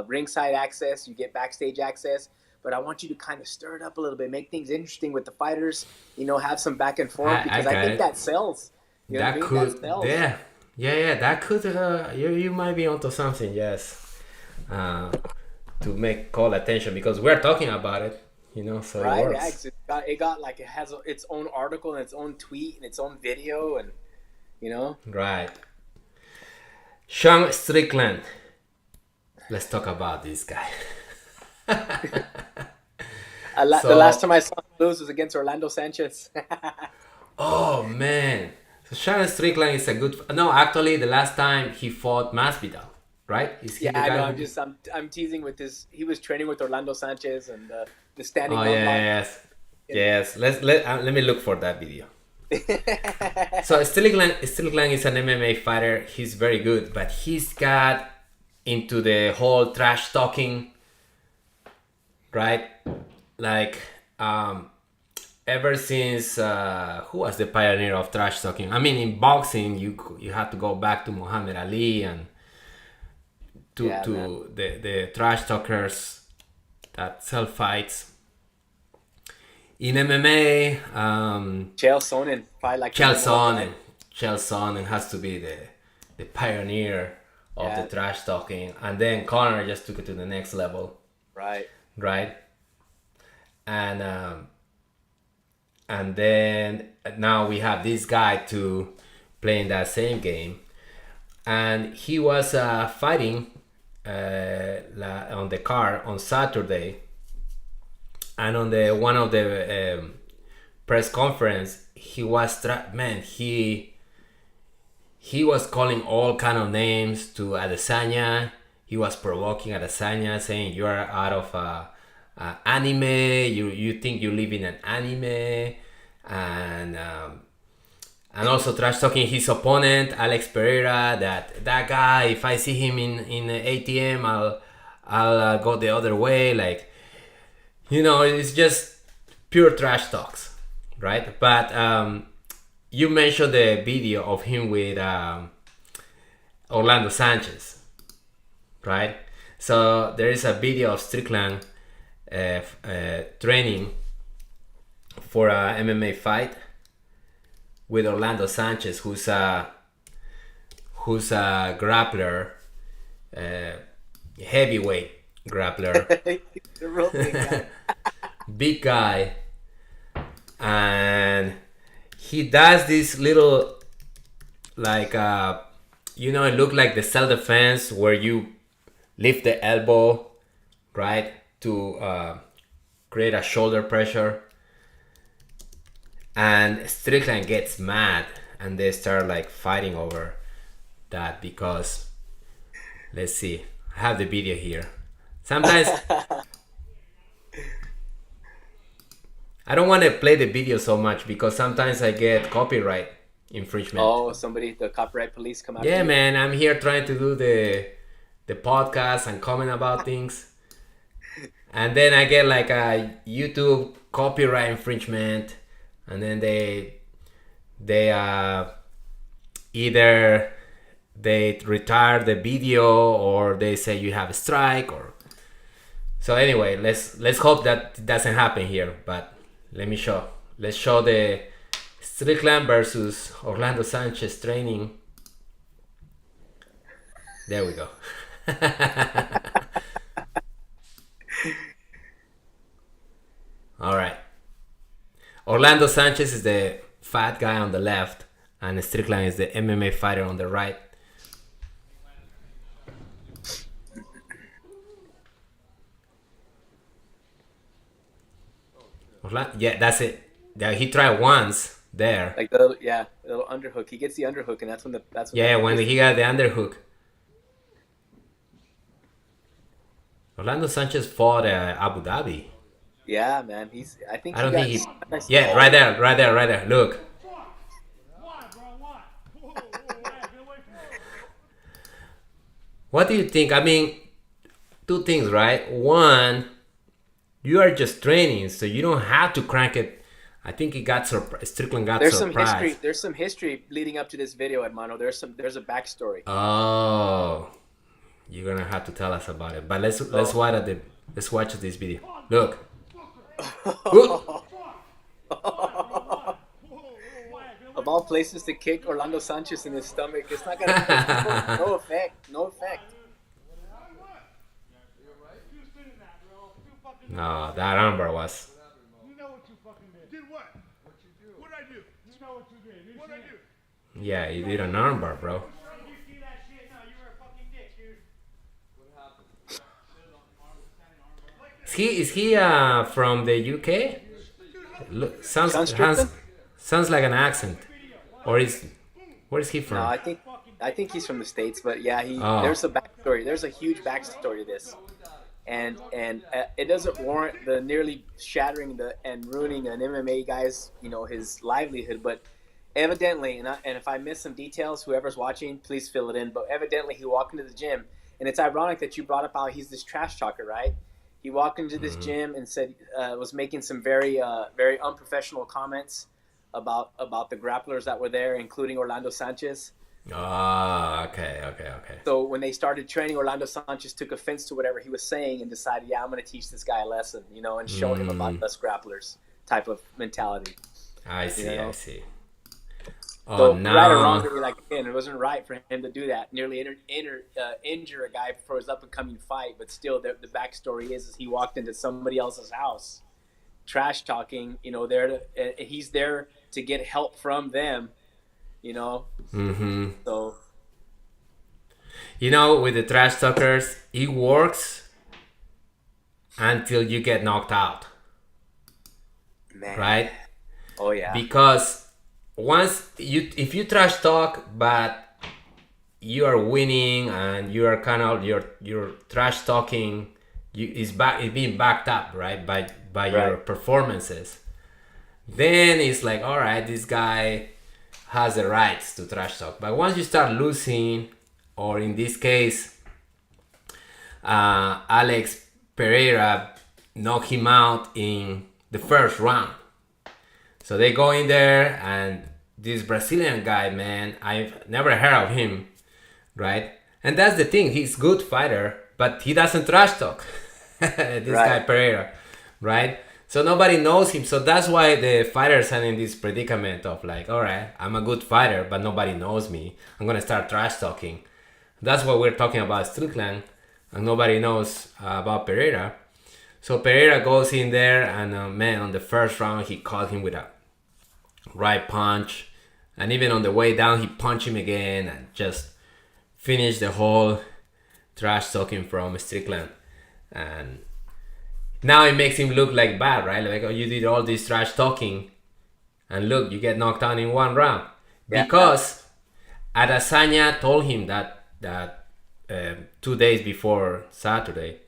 ringside access. You get backstage access. But I want you to kind of stir it up a little bit, make things interesting with the fighters. You know, have some back and forth because I think that sells. You know that what I mean? could, That sells. yeah. That could. You might be onto something, yes. To call attention because we're talking about it. You know, so Right, it works. yeah, it got like it has its own article and its own tweet and its own video and you know. Right. Sean Strickland. Let's talk about this guy. The last time I saw him lose was against Orlando Sanchez. Oh man, so Sean Strickland is a good. No, actually, the last time he fought Masvidal, right? Is he Yeah, the I guy know. who- I'm teasing with this. He was training with Orlando Sanchez and the standing. Oh up yeah, yes. Let me look for that video. So Strickland is an MMA fighter. He's very good, but he's got into the whole trash talking, right? Like ever since who was the pioneer of trash talking? I mean, in boxing, you have to go back to Muhammad Ali and to the trash talkers that sell fights. In MMA, Chael Sonnen, probably like Chael Sonnen has to be the pioneer of the trash talking, and then Conor just took it to the next level. Right. Right. And and then now we have this guy to play in that same game, and he was fighting on the card on Saturday, and on the one of the press conference, he was he was calling all kind of names to Adesanya. He was provoking Adesanya, saying you are out of anime. You think you live in an anime, and also trash talking his opponent Alex Pereira. That guy, if I see him in the ATM, I'll go the other way. Like, it's just pure trash talks, right? But you mentioned the video of him with Orlando Sanchez, right? So there is a video of Strickland training for a MMA fight with Orlando Sanchez, who's a grappler, heavyweight grappler, The real big guy. big guy, and he does this little, like, it looked like the self-defense where you lift the elbow, right, to create a shoulder pressure. And Strickland gets mad, and they start like fighting over that because, let's see, I have the video here. Sometimes I don't want to play the video so much because sometimes I get copyright infringement. Oh, the copyright police come out. Yeah, man, I'm here trying to do the podcast and comment about things, and then I get like a YouTube copyright infringement, and then they either they retire the video or they say you have a strike. Or so anyway, let's hope that doesn't happen here. But let's show the Strickland versus Orlando Sanchez training. There we go. All right. Orlando Sanchez is the fat guy on the left, and Strickland is the MMA fighter on the right. Yeah, that's it. Yeah, he tried once there. Like the little underhook. He gets the underhook, and that's when when he got the underhook. Orlando Sanchez fought Abu Dhabi. Yeah, man. Yeah, right there. Look. What do you think? I mean, two things, right? One, you are just training, so you don't have to crank it. I think Strickland got surprised. There's some history leading up to this video, Hermano. There's a backstory. Oh, you're gonna have to tell us about it. But let's watch this video. Look. Of all places to kick Orlando Sanchez in his stomach, it's not gonna no effect. No, that armbar was. You know what you fucking did. Did what? What you do? What I do? You know what you did. What I do? Yeah, you did an armbar, bro. You see that shit? No, you were a fucking dick, dude. What happened? Is he from the UK? Look, sounds like an accent. Or where is he from? No, I think he's from the States, but yeah, there's a backstory. There's a huge backstory to this. And it doesn't warrant the nearly shattering and ruining an MMA guy's, his livelihood. But evidently, and if I miss some details, whoever's watching, please fill it in. But evidently, he walked into the gym, and it's ironic that you brought up how he's this trash talker, right? He walked into this gym and said was making some very very unprofessional comments about the grapplers that were there, including Orlando Sanchez. Okay. So when they started training, Orlando Sanchez took offense to whatever he was saying and decided, yeah, I'm going to teach this guy a lesson, and show him about us grapplers type of mentality. I see. Oh, so, no. Right or wrong, again, it wasn't right for him to do that. Nearly injure a guy for his up-and-coming fight, but still, the backstory is he walked into somebody else's house, trash talking. You know, he's there to get help from them. You know, so You know, with the trash talkers, it works until you get knocked out, man, right? Oh yeah, Because if you trash talk, but you are winning and you are kind of your trash talking is being backed up, right, by your performances, then it's like, all right, this guy has the rights to trash talk. But once you start losing, or in this case, Alex Pereira knocked him out in the first round. So they go in there, and this Brazilian guy, man, I've never heard of him, right? And that's the thing, he's a good fighter, but he doesn't trash talk. This guy Pereira, right? So nobody knows him. So that's why the fighters are in this predicament of like, all right, I'm a good fighter, but nobody knows me. I'm gonna start trash talking. That's what we're talking about Strickland, and nobody knows about Pereira. So Pereira goes in there, and man, on the first round, he caught him with a right punch, and even on the way down, he punched him again and just finished the whole trash talking from Strickland. And now it makes him look like bad, right? Like, oh, you did all this trash talking, and look, you get knocked out in one round. Yeah. Because Adesanya told him that 2 days before Saturday,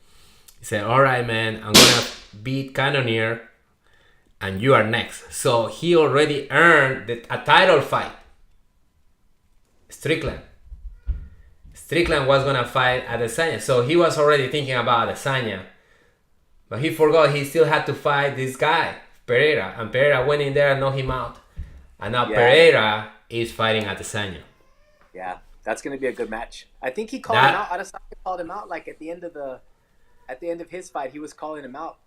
he said, all right, man, I'm gonna beat Cannonier and you are next. So he already earned a title fight. Strickland was gonna fight Adesanya, so he was already thinking about Adesanya, but he forgot he still had to fight this guy Pereira, and Pereira went in there and knocked him out, and now Pereira is fighting Adesanya. Yeah, that's gonna be a good match. I think he called him out. Adesanya called him out like at the end of his fight. He was calling him out.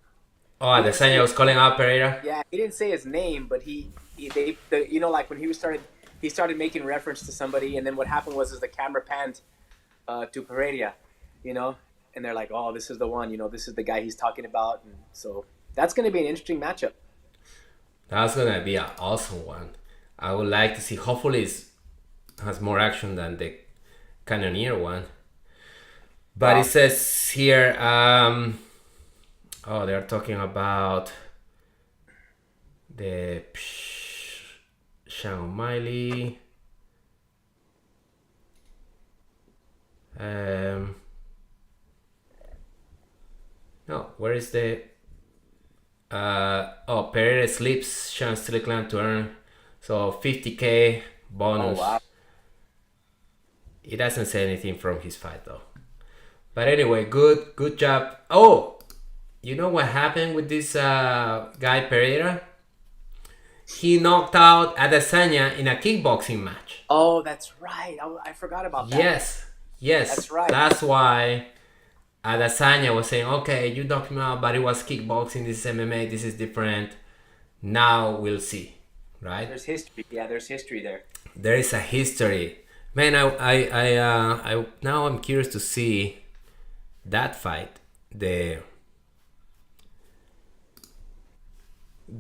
Oh, Adesanya was calling out Pereira. Yeah, he didn't say his name, but like when he started making reference to somebody, and then what happened was the camera panned to Pereira, and they're like, oh, this is the one, this is the guy he's talking about, and so that's going to be an interesting matchup. That's going to be an awesome one. I would like to see. Hopefully it has more action than the Cannonier one. But it says here, they're talking about the Sean O'Malley. No, where is the Pereira slips Sean Strickland to earn so $50,000 bonus. Oh, wow. It doesn't say anything from his fight though. But anyway, good job. Oh, you know what happened with this guy Pereira? He knocked out Adesanya in a kickboxing match. Oh, that's right. I forgot about that. Yes. That's right. That's why Adesanya was saying, okay, you knocked me out, but it was kickboxing. This is MMA. This is different. Now we'll see, right? There's history. Yeah, there's history there. There is a history, man. I now I'm curious to see that fight. The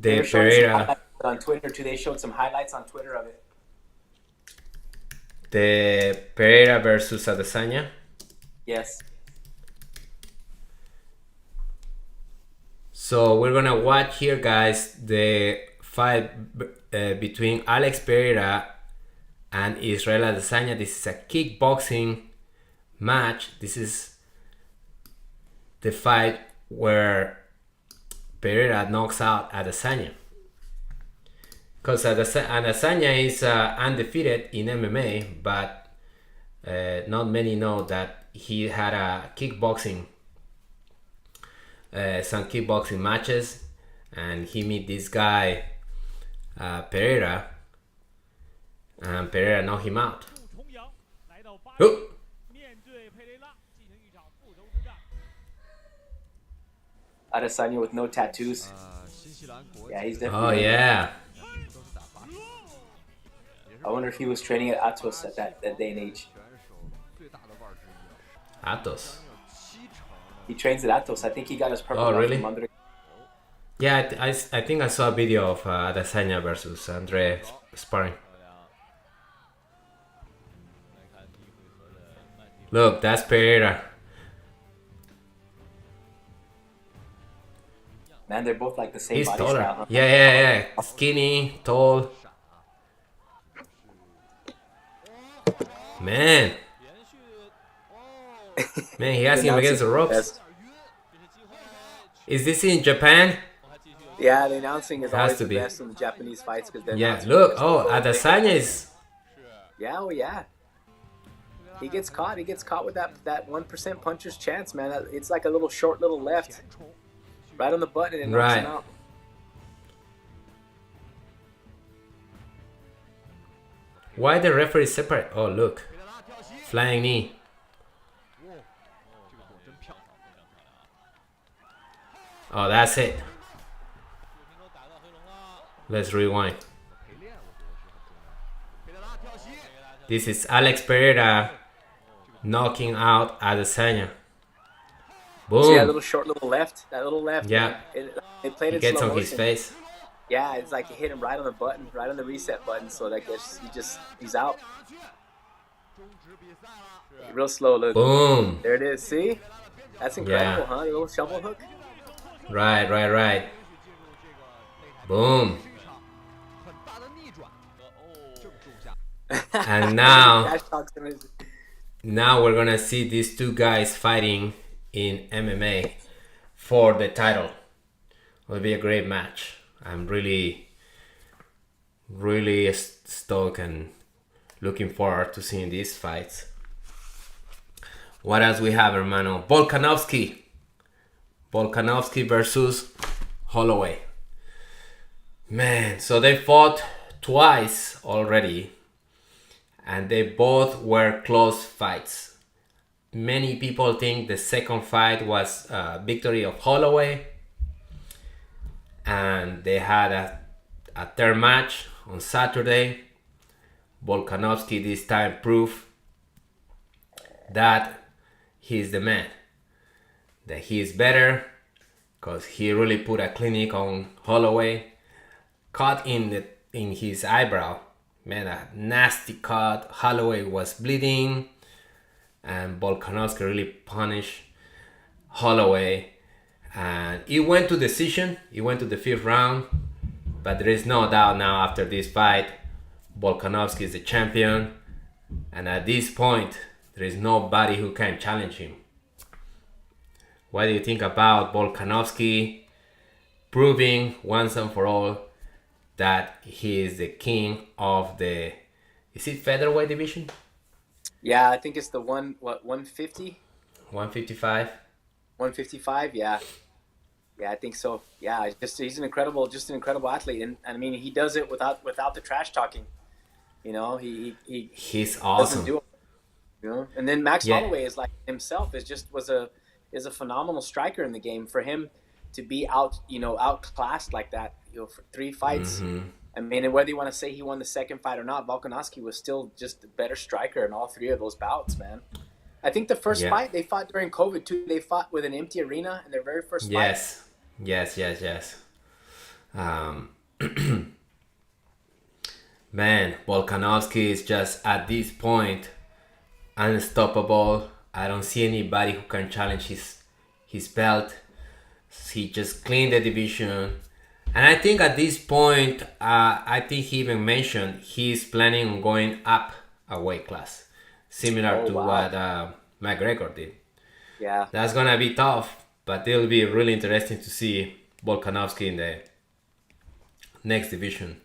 Pereira on Twitter too. They showed some highlights on Twitter of it. The Pereira versus Adesanya. Yes. So we're gonna watch here, guys, the fight between Alex Pereira and Israel Adesanya. This is a kickboxing match. This is the fight where Pereira knocks out Adesanya. Because Adesanya is undefeated in MMA, but not many know that he had a some kickboxing matches, and he meet this guy Pereira, and Pereira knocked him out. Ooh. Adesanya with no tattoos. Yeah, he's definitely. Oh yeah. I wonder if he was training at Atos at that day and age. Atos. He trains at Atos. I think he got his purple belt from under. Yeah, I think I saw a video of Adesanya versus Andre sparring. Look, that's Pereira. Man, they're both like the same He's body taller. style. Huh? Yeah. Skinny, tall. Man, he has him against the ropes. Best. Is this in Japan? Yeah, the announcing is Has always to the be. best in the Japanese fights because they're Yeah, look. Oh, Adesanya is. Yeah, oh yeah. He gets caught. He gets caught with that 1% puncher's chance, man. It's like a little short little left, right on the button, and it knocks him Right. out. Why the referee separate? Oh, look. Flying knee. Oh, that's it. Let's rewind. This is Alex Pereira knocking out Adesanya. Boom. See that little short little left? That little left. Yeah. They played He it gets slow on his motion. face. Yeah, it's like he hit him right on the button, right on the reset button. So like he's out. Real slow look. Boom. There it is. See? That's incredible, Yeah. huh? The little shovel hook. Right. Boom. And now we're gonna see these two guys fighting in MMA for the title. It'll be a great match. I'm really stoked and looking forward to seeing these fights. What else we have, Romano? Volkanovski versus Holloway. Man, so they fought twice already, and they both were close fights. Many people think the second fight was a victory of Holloway, and they had a third match on Saturday. Volkanovski this time proved that he's the man, that he is better, because he really put a clinic on Holloway. Cut in his eyebrow, man, a nasty cut. Holloway was bleeding, and Volkanovski really punished Holloway, and it went to decision. It went to the 5th round, but there is no doubt now after this fight, Volkanovski is the champion, and at this point, there is nobody who can challenge him. What do you think about Volkanovski proving once and for all that he is the king of the, is it featherweight division? Yeah, I think it's the 150? 155? 155, yeah. Yeah, I think so. Yeah, he's an incredible athlete, and I mean he does it without the trash talking. You know, he's doesn't awesome. do it. You know, and then Max Yeah. Holloway is like himself is a phenomenal striker in the game. For him to be outclassed like that, for 3 fights. Mm-hmm. I mean, and whether you want to say he won the second fight or not, Volkanovski was still just a better striker in all 3 of those bouts, man. I think the first fight they fought during COVID too. They fought with an empty arena in their very first fight. Yes. Man, Volkanovski is just at this point unstoppable. I don't see anybody who can challenge his belt. He just cleaned the division. And I think at this point, I think he even mentioned he's planning on going up a weight class, similar to what McGregor did. Yeah. That's going to be tough, but it'll be really interesting to see Volkanovski in the next division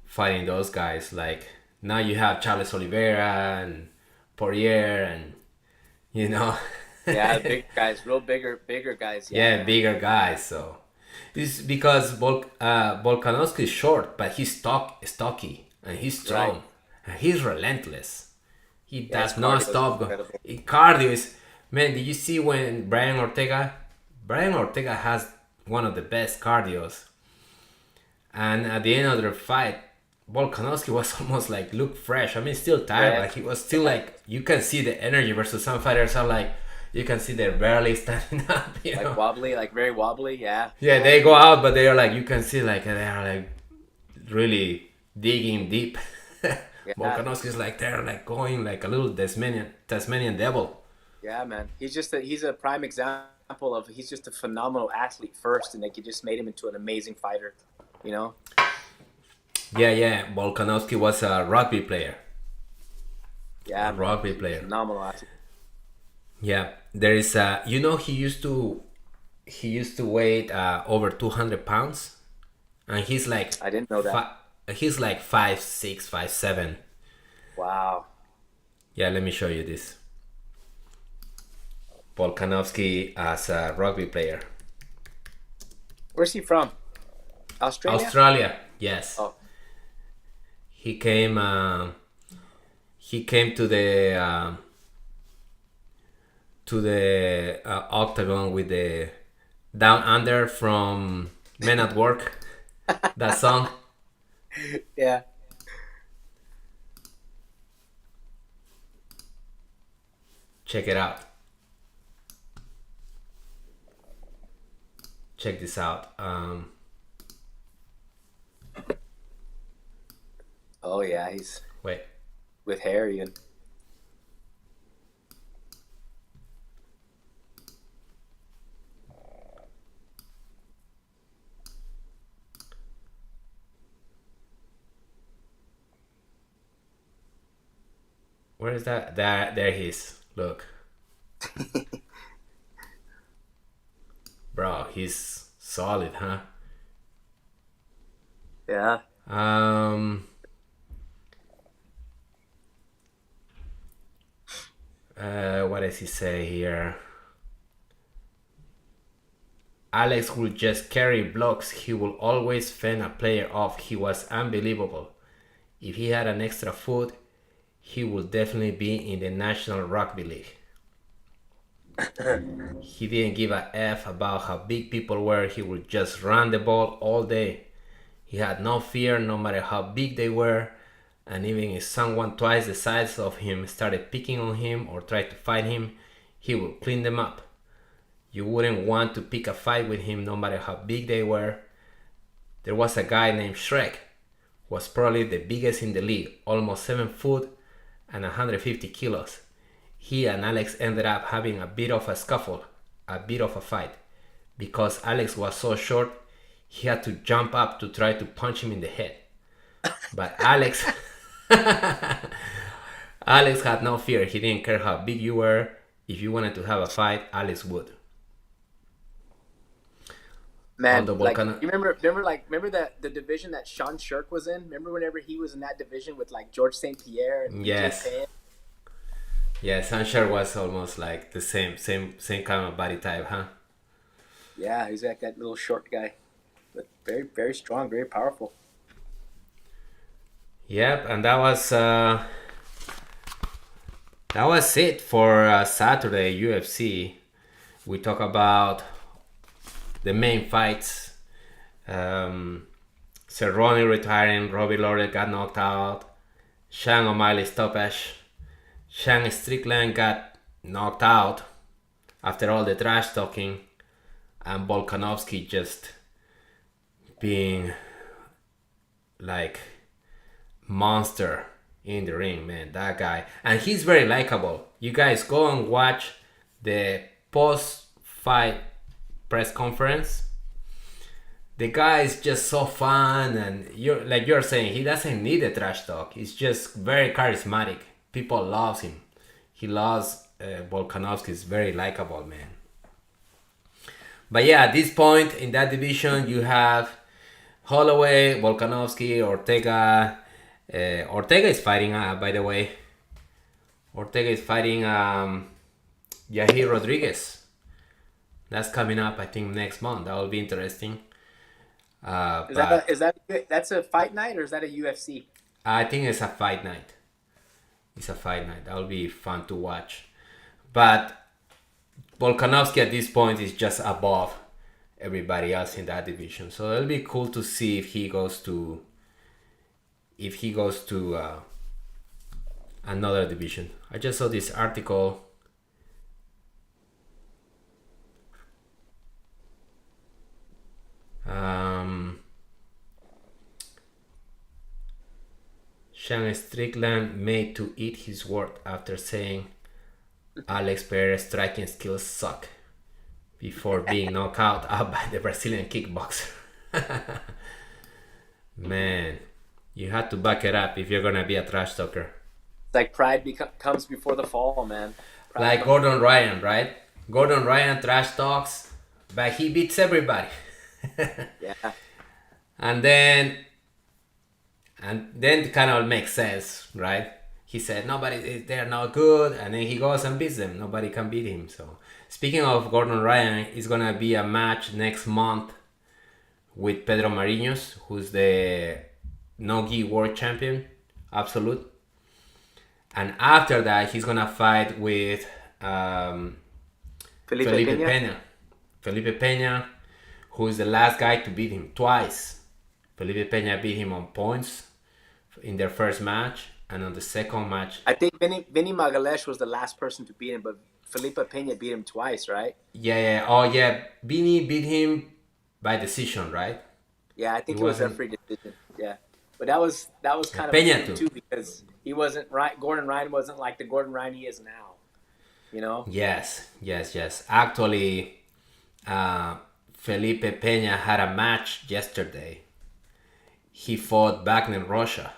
fighting those guys. Like, now you have Charles Oliveira and Poirier and, Yeah, big guys, real bigger guys. Yeah, bigger guys. So this is because Volkanovski is short, but he's stocky and he's strong, Right. and he's relentless. He does his not cardio is stop. incredible. Cardio is, man. Did you see when Brian Ortega has one of the best cardios, and at the end of the fight, Volkanovski was almost looked fresh. I mean, still tired, Yeah. but he was still you can see the energy versus some fighters are You can see they're barely standing up. You know? Like wobbly, like very wobbly. Yeah. Yeah, they go out, but they're like, you can see like they are like really digging deep. Yeah. Volkanovski's like they're like going like a little Tasmanian devil. Yeah, man. He's a prime example of he's just a phenomenal athlete first, and they just made him into an amazing fighter. You know. Yeah. Volkanovski was a rugby player. Yeah, A rugby player. Phenomenal athlete. Yeah, there is a. You know, he used to weigh over 200 pounds, and he's like. I didn't know that. He's like 5'6", 5'7". Wow. Yeah, let me show you this. Polkanovsky as a rugby player. Where's he from? Australia? Australia, yes. Oh. He came to the octagon with the Down Under from Men at Work. That song. Yeah. Check it out. Check this out. Oh yeah, he's Wait. with Harry and. Where is that? There he is. Look. Bro, he's solid, huh? Yeah. What does he say here? Alex will just carry blocks. He will always fend a player off. He was unbelievable. If he had an extra foot, he would definitely be in the National Rugby League. He didn't give a F about how big people were. He would just run the ball all day. He had no fear no matter how big they were. And even if someone twice the size of him started picking on him or tried to fight him, he would clean them up. You wouldn't want to pick a fight with him no matter how big they were. There was a guy named Shrek, who was probably the biggest in the league, almost 7 foot and 150 kilos. He and Alex ended up having a bit of a scuffle, a bit of a fight. Because Alex was so short, he had to jump up to try to punch him in the head. But Alex had no fear. He didn't care how big you were. If you wanted to have a fight, Alex would. Man, like, you remember the division that Sean Shirk was in? Remember whenever he was in that division with like George St. Pierre and Yes. BJ Penn? Yeah, Sanchez was almost like the same kind of body type, huh? Yeah, he's like that little short guy, but very, very strong, very powerful. Yep, and that was it for Saturday UFC. We talk about the main fights. Cerrone retiring, Robbie Lawler got knocked out, Sean O'Malley stoppage. Sean Strickland got knocked out after all the trash talking, and Volkanovski just being like monster in the ring, man. That guy, and he's very likable. You guys go and watch the post-fight press conference. The guy is just so fun, and you're saying, he doesn't need the trash talk. He's just very charismatic. People loves him. He loves Volkanovski. Is very likable, man. But yeah, at this point in that division, you have Holloway, Volkanovski, Ortega. Ortega is fighting, by the way. Ortega is fighting Yair Rodriguez. That's coming up, I think, next month. That will be interesting. That's a fight night, or is that a UFC? I think it's a fight night. It's a fight night. That will be fun to watch. But Volkanovski at this point is just above everybody else in that division. So it'll be cool to see if he goes to another division. I just saw this article Sean Strickland made to eat his word after saying Alex Pereira's striking skills suck before being knocked out by the Brazilian kickboxer. Man, you had to back it up if you're gonna be a trash talker. It's like pride comes before the fall, man. Pride Like Gordon Ryan, right? Gordon Ryan trash talks, but he beats everybody. Yeah. And then it kind of makes sense, right? He said they're not good, and then he goes and beats them. Nobody can beat him. So speaking of Gordon Ryan, it's gonna be a match next month with Pedro Marinos, who's the no-gi world champion, absolute. And after that, he's gonna fight with Felipe Peña. Felipe Peña, who's the last guy to beat him twice. Felipe Peña beat him on points in their first match, and on the second match, I think Vinny Magalhães was the last person to beat him, but Felipe Peña beat him twice, right? Vinny beat him by decision, right? Yeah, I think it was referee decision. Yeah, but that was kind of Peña a thing too. too, because he wasn't right. Gordon Ryan wasn't like the Gordon Ryan he is now. You know? Yes. Actually, Felipe Peña had a match yesterday. He fought Wagner Rocha,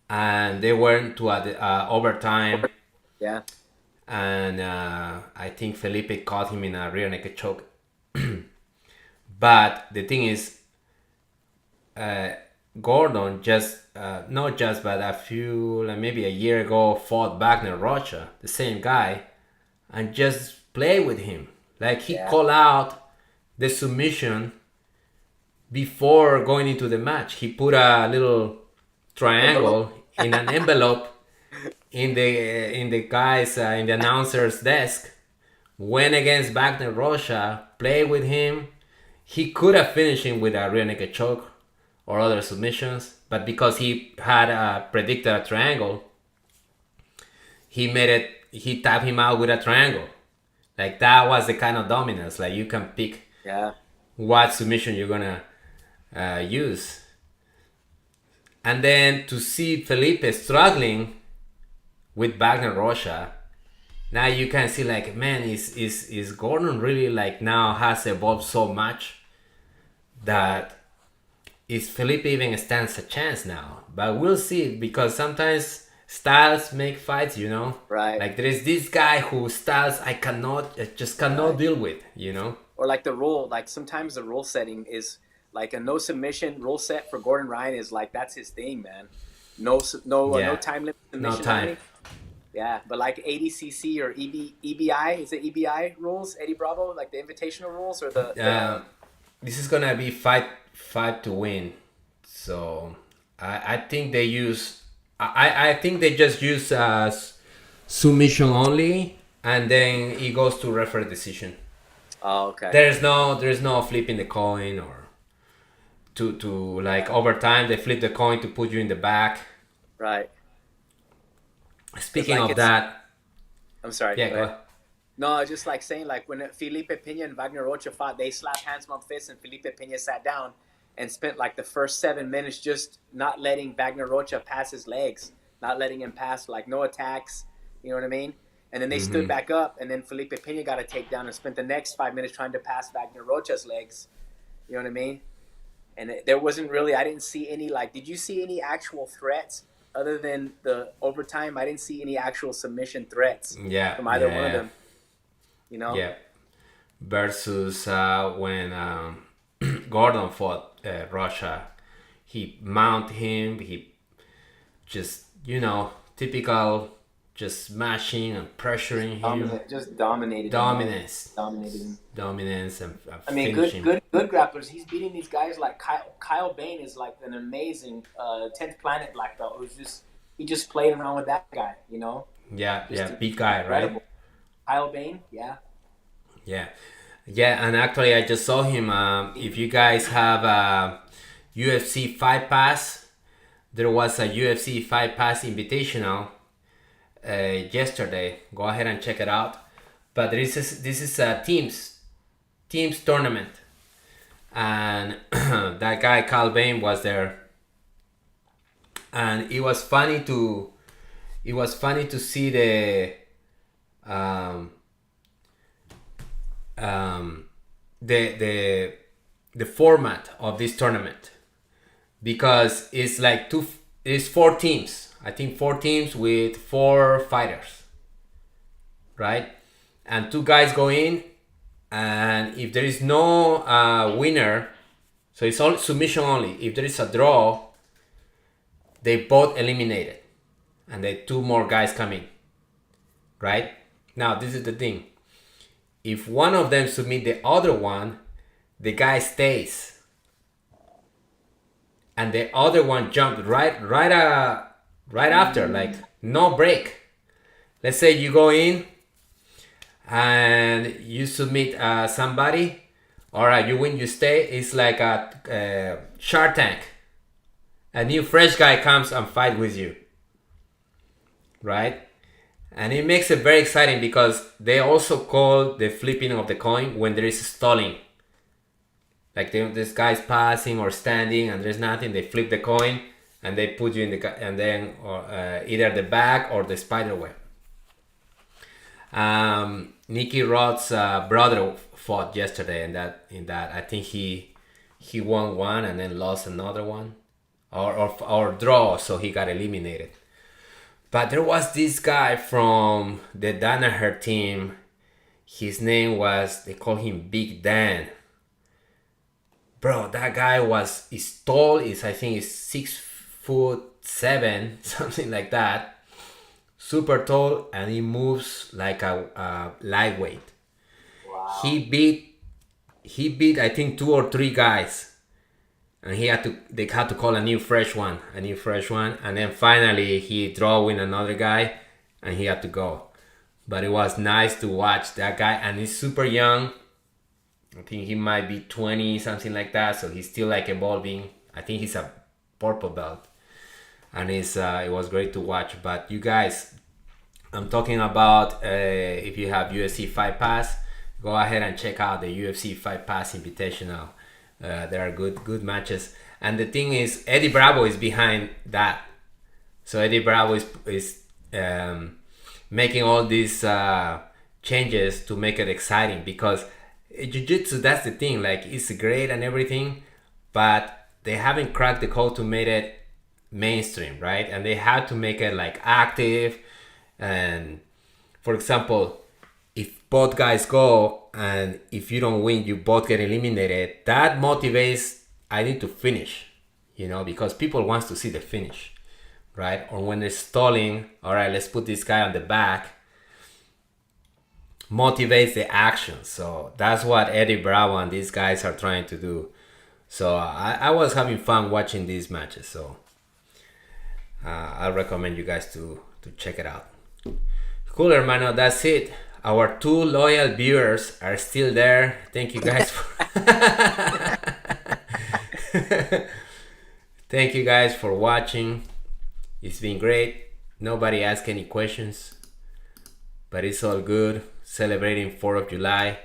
and they went to overtime. Yeah. And I think Felipe caught him in a rear naked choke. But the thing is, Gordon but a few, like maybe a year ago, fought Wagner Rocha, the same guy, and just play with him. Like he called out the submission before going into the match. He put a little triangle in an envelope in the guys in the announcer's desk. Went against Wagner Rocha, played with him. He could have finished him with a rear naked choke or other submissions, but because he had predicted a triangle, he tapped him out with a triangle. Like that was the kind of dominance. Like you can pick what submission you're gonna use. And then to see Felipe struggling with Wagner Rocha, now you can see like, man, is Gordon really like now has evolved so much that is Felipe even stands a chance now? But we'll see, because sometimes styles make fights, you know? Right. Like there is this guy whose styles I just cannot deal with, you know? Or like the rule, like sometimes the rule setting is like a no submission rule set for Gordon Ryan is like, that's his thing, man. No time limit submission. No time. Only. Yeah, but like ADCC or EBI, is it EBI rules, Eddie Bravo, like the invitational rules or the this is gonna be fight to win. So I think they use I think they just use submission only, and then it goes to referee decision. Oh, okay. There's no flipping the coin or to like overtime they flip the coin to put you in the back. Right. Speaking of that, I'm sorry. Yeah, go ahead. No, just like saying, like when Felipe Peña and Wagner Rocha fought, they slapped hands on fists, and Felipe Peña sat down and spent like the first 7 minutes just not letting Wagner Rocha pass his legs, not letting him pass, like no attacks. You know what I mean? And then they stood back up, and then Felipe Peña got a takedown and spent the next 5 minutes trying to pass Wagner Rocha's legs. You know what I mean? And there wasn't really, I didn't see any, like, did you see any actual threats other than the overtime? I didn't see any actual submission threats from either one of them. You know? Yeah. Versus when Gordon fought Rocha, he mounted him. He just, typical, just smashing and pressuring him. Just dominated. Dominance. Dominating. Dominance and I mean, finishing. good grapplers. He's beating these guys like Kyle Bain is like an amazing 10th planet black belt he just played around with that guy, you know? Yeah, big guy, incredible. right? Kyle Bain, yeah. Yeah, and actually I just saw him. If you guys have a UFC Fight Pass, there was a UFC Fight Pass Invitational yesterday. Go ahead and check it out. But this is a teams tournament, and that guy Kyle Bain was there, and it was funny to see the format of this tournament, because it's 4 teams. I think 4 teams with 4 fighters, right? And 2 guys go in, and if there is no winner, so it's all submission only. If there is a draw, they both eliminated, and then 2 more guys come in, right? Now this is the thing: if one of them submit the other one, the guy stays, and the other one jumped right after, like no break. Let's say you go in and you submit somebody, all right, you win, you stay. It's like a Shark Tank. A new fresh guy comes and fight with you, right? And it makes it very exciting, because they also call the flipping of the coin when there is stalling. Like this guy's passing or standing and there's nothing, they flip the coin and they put you in and then either the back or the spider web. Nicky Roth's brother fought yesterday, and in that I think he won one and then lost another one, or draw, so he got eliminated. But there was this guy from the Danaher team. His name was, they call him Big Dan. Bro, that guy is tall. I think he's 6'7", something like that. Super tall, and he moves like a lightweight. Wow. He beat I think 2 or 3 guys, and they had to call a new fresh one, and then finally he draw with another guy, and he had to go. But it was nice to watch that guy, and he's super young. I think he might be 20, something like that. So he's still like evolving. I think he's a purple belt, and it was great to watch. But you guys, I'm talking about if you have UFC Fight Pass, go ahead and check out the UFC Fight Pass Invitational. There are good matches, and the thing is, Eddie Bravo is behind that. So Eddie Bravo is making all these changes to make it exciting, because Jiu-Jitsu, that's the thing, like it's great and everything, but they haven't cracked the code to make it mainstream, right? And they have to make it like active. And for example, if both guys go and if you don't win, you both get eliminated, that motivates, I need to finish, because people wants to see the finish, right? Or when they're stalling, all right, let's put this guy on the back, motivates the action. So that's what Eddie Bravo and these guys are trying to do. So I was having fun watching these matches. So I recommend you guys to check it out. Cool, hermano. That's it. Our 2 loyal viewers are still there. Thank you guys thank you guys for watching. It's been great. Nobody asked any questions, but it's all good. Celebrating 4th of July.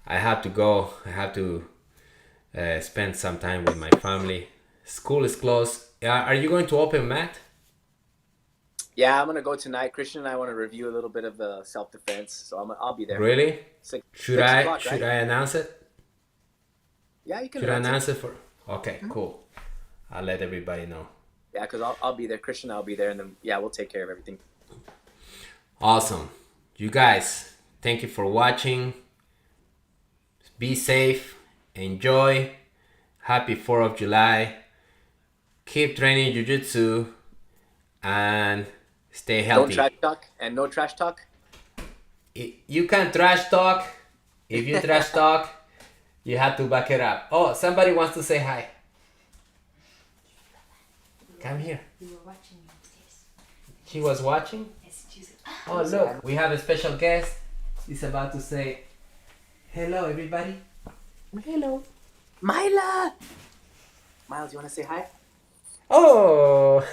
I have to go. I have to spend some time with my family. School is closed. Are you going to open mat? Yeah, I'm gonna go tonight. Christian and I want to review a little bit of the self-defense, so I'll be there. Really? Should I right? announce it? Yeah, you can. Should I announce it for? Okay, cool. I'll let everybody know. Yeah, because I'll be there. Christian, I'll be there, and then we'll take care of everything. Awesome. You guys, thank you for watching. Be safe. Enjoy. Happy 4th of July. Keep training Jiu-Jitsu and stay healthy. Don't trash talk, and no trash talk. You can trash talk. If you trash talk, you have to back it up. Oh, somebody wants to say hi. Come here. We were watching you upstairs. She was watching? Yes, she was Oh, look, we have a special guest. He's about to say, hello, everybody. Hello. Myla! Miles, you want to say hi? Oh!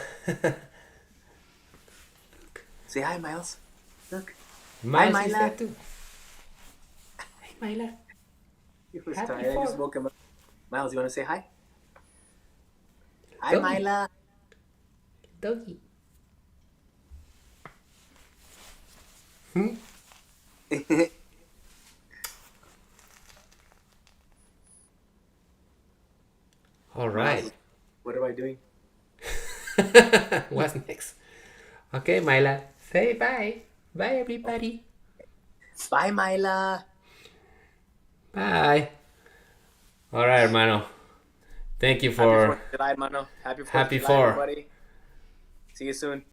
Say hi, Miles. Look. Miles hi, is Myla. there too. Hi, Myla. He was Happy tired. I just 4th. woke him up. Miles, you want to say hi? Hi, Go. Myla. Doggy. All right. What am I doing? What's next? Okay, Myla. Say bye. Bye, everybody. Bye, Myla. Bye. All right, hermano. Thank you Happy for 4th of July, mano. Happy 4th Happy of July, 4. everybody. See you soon.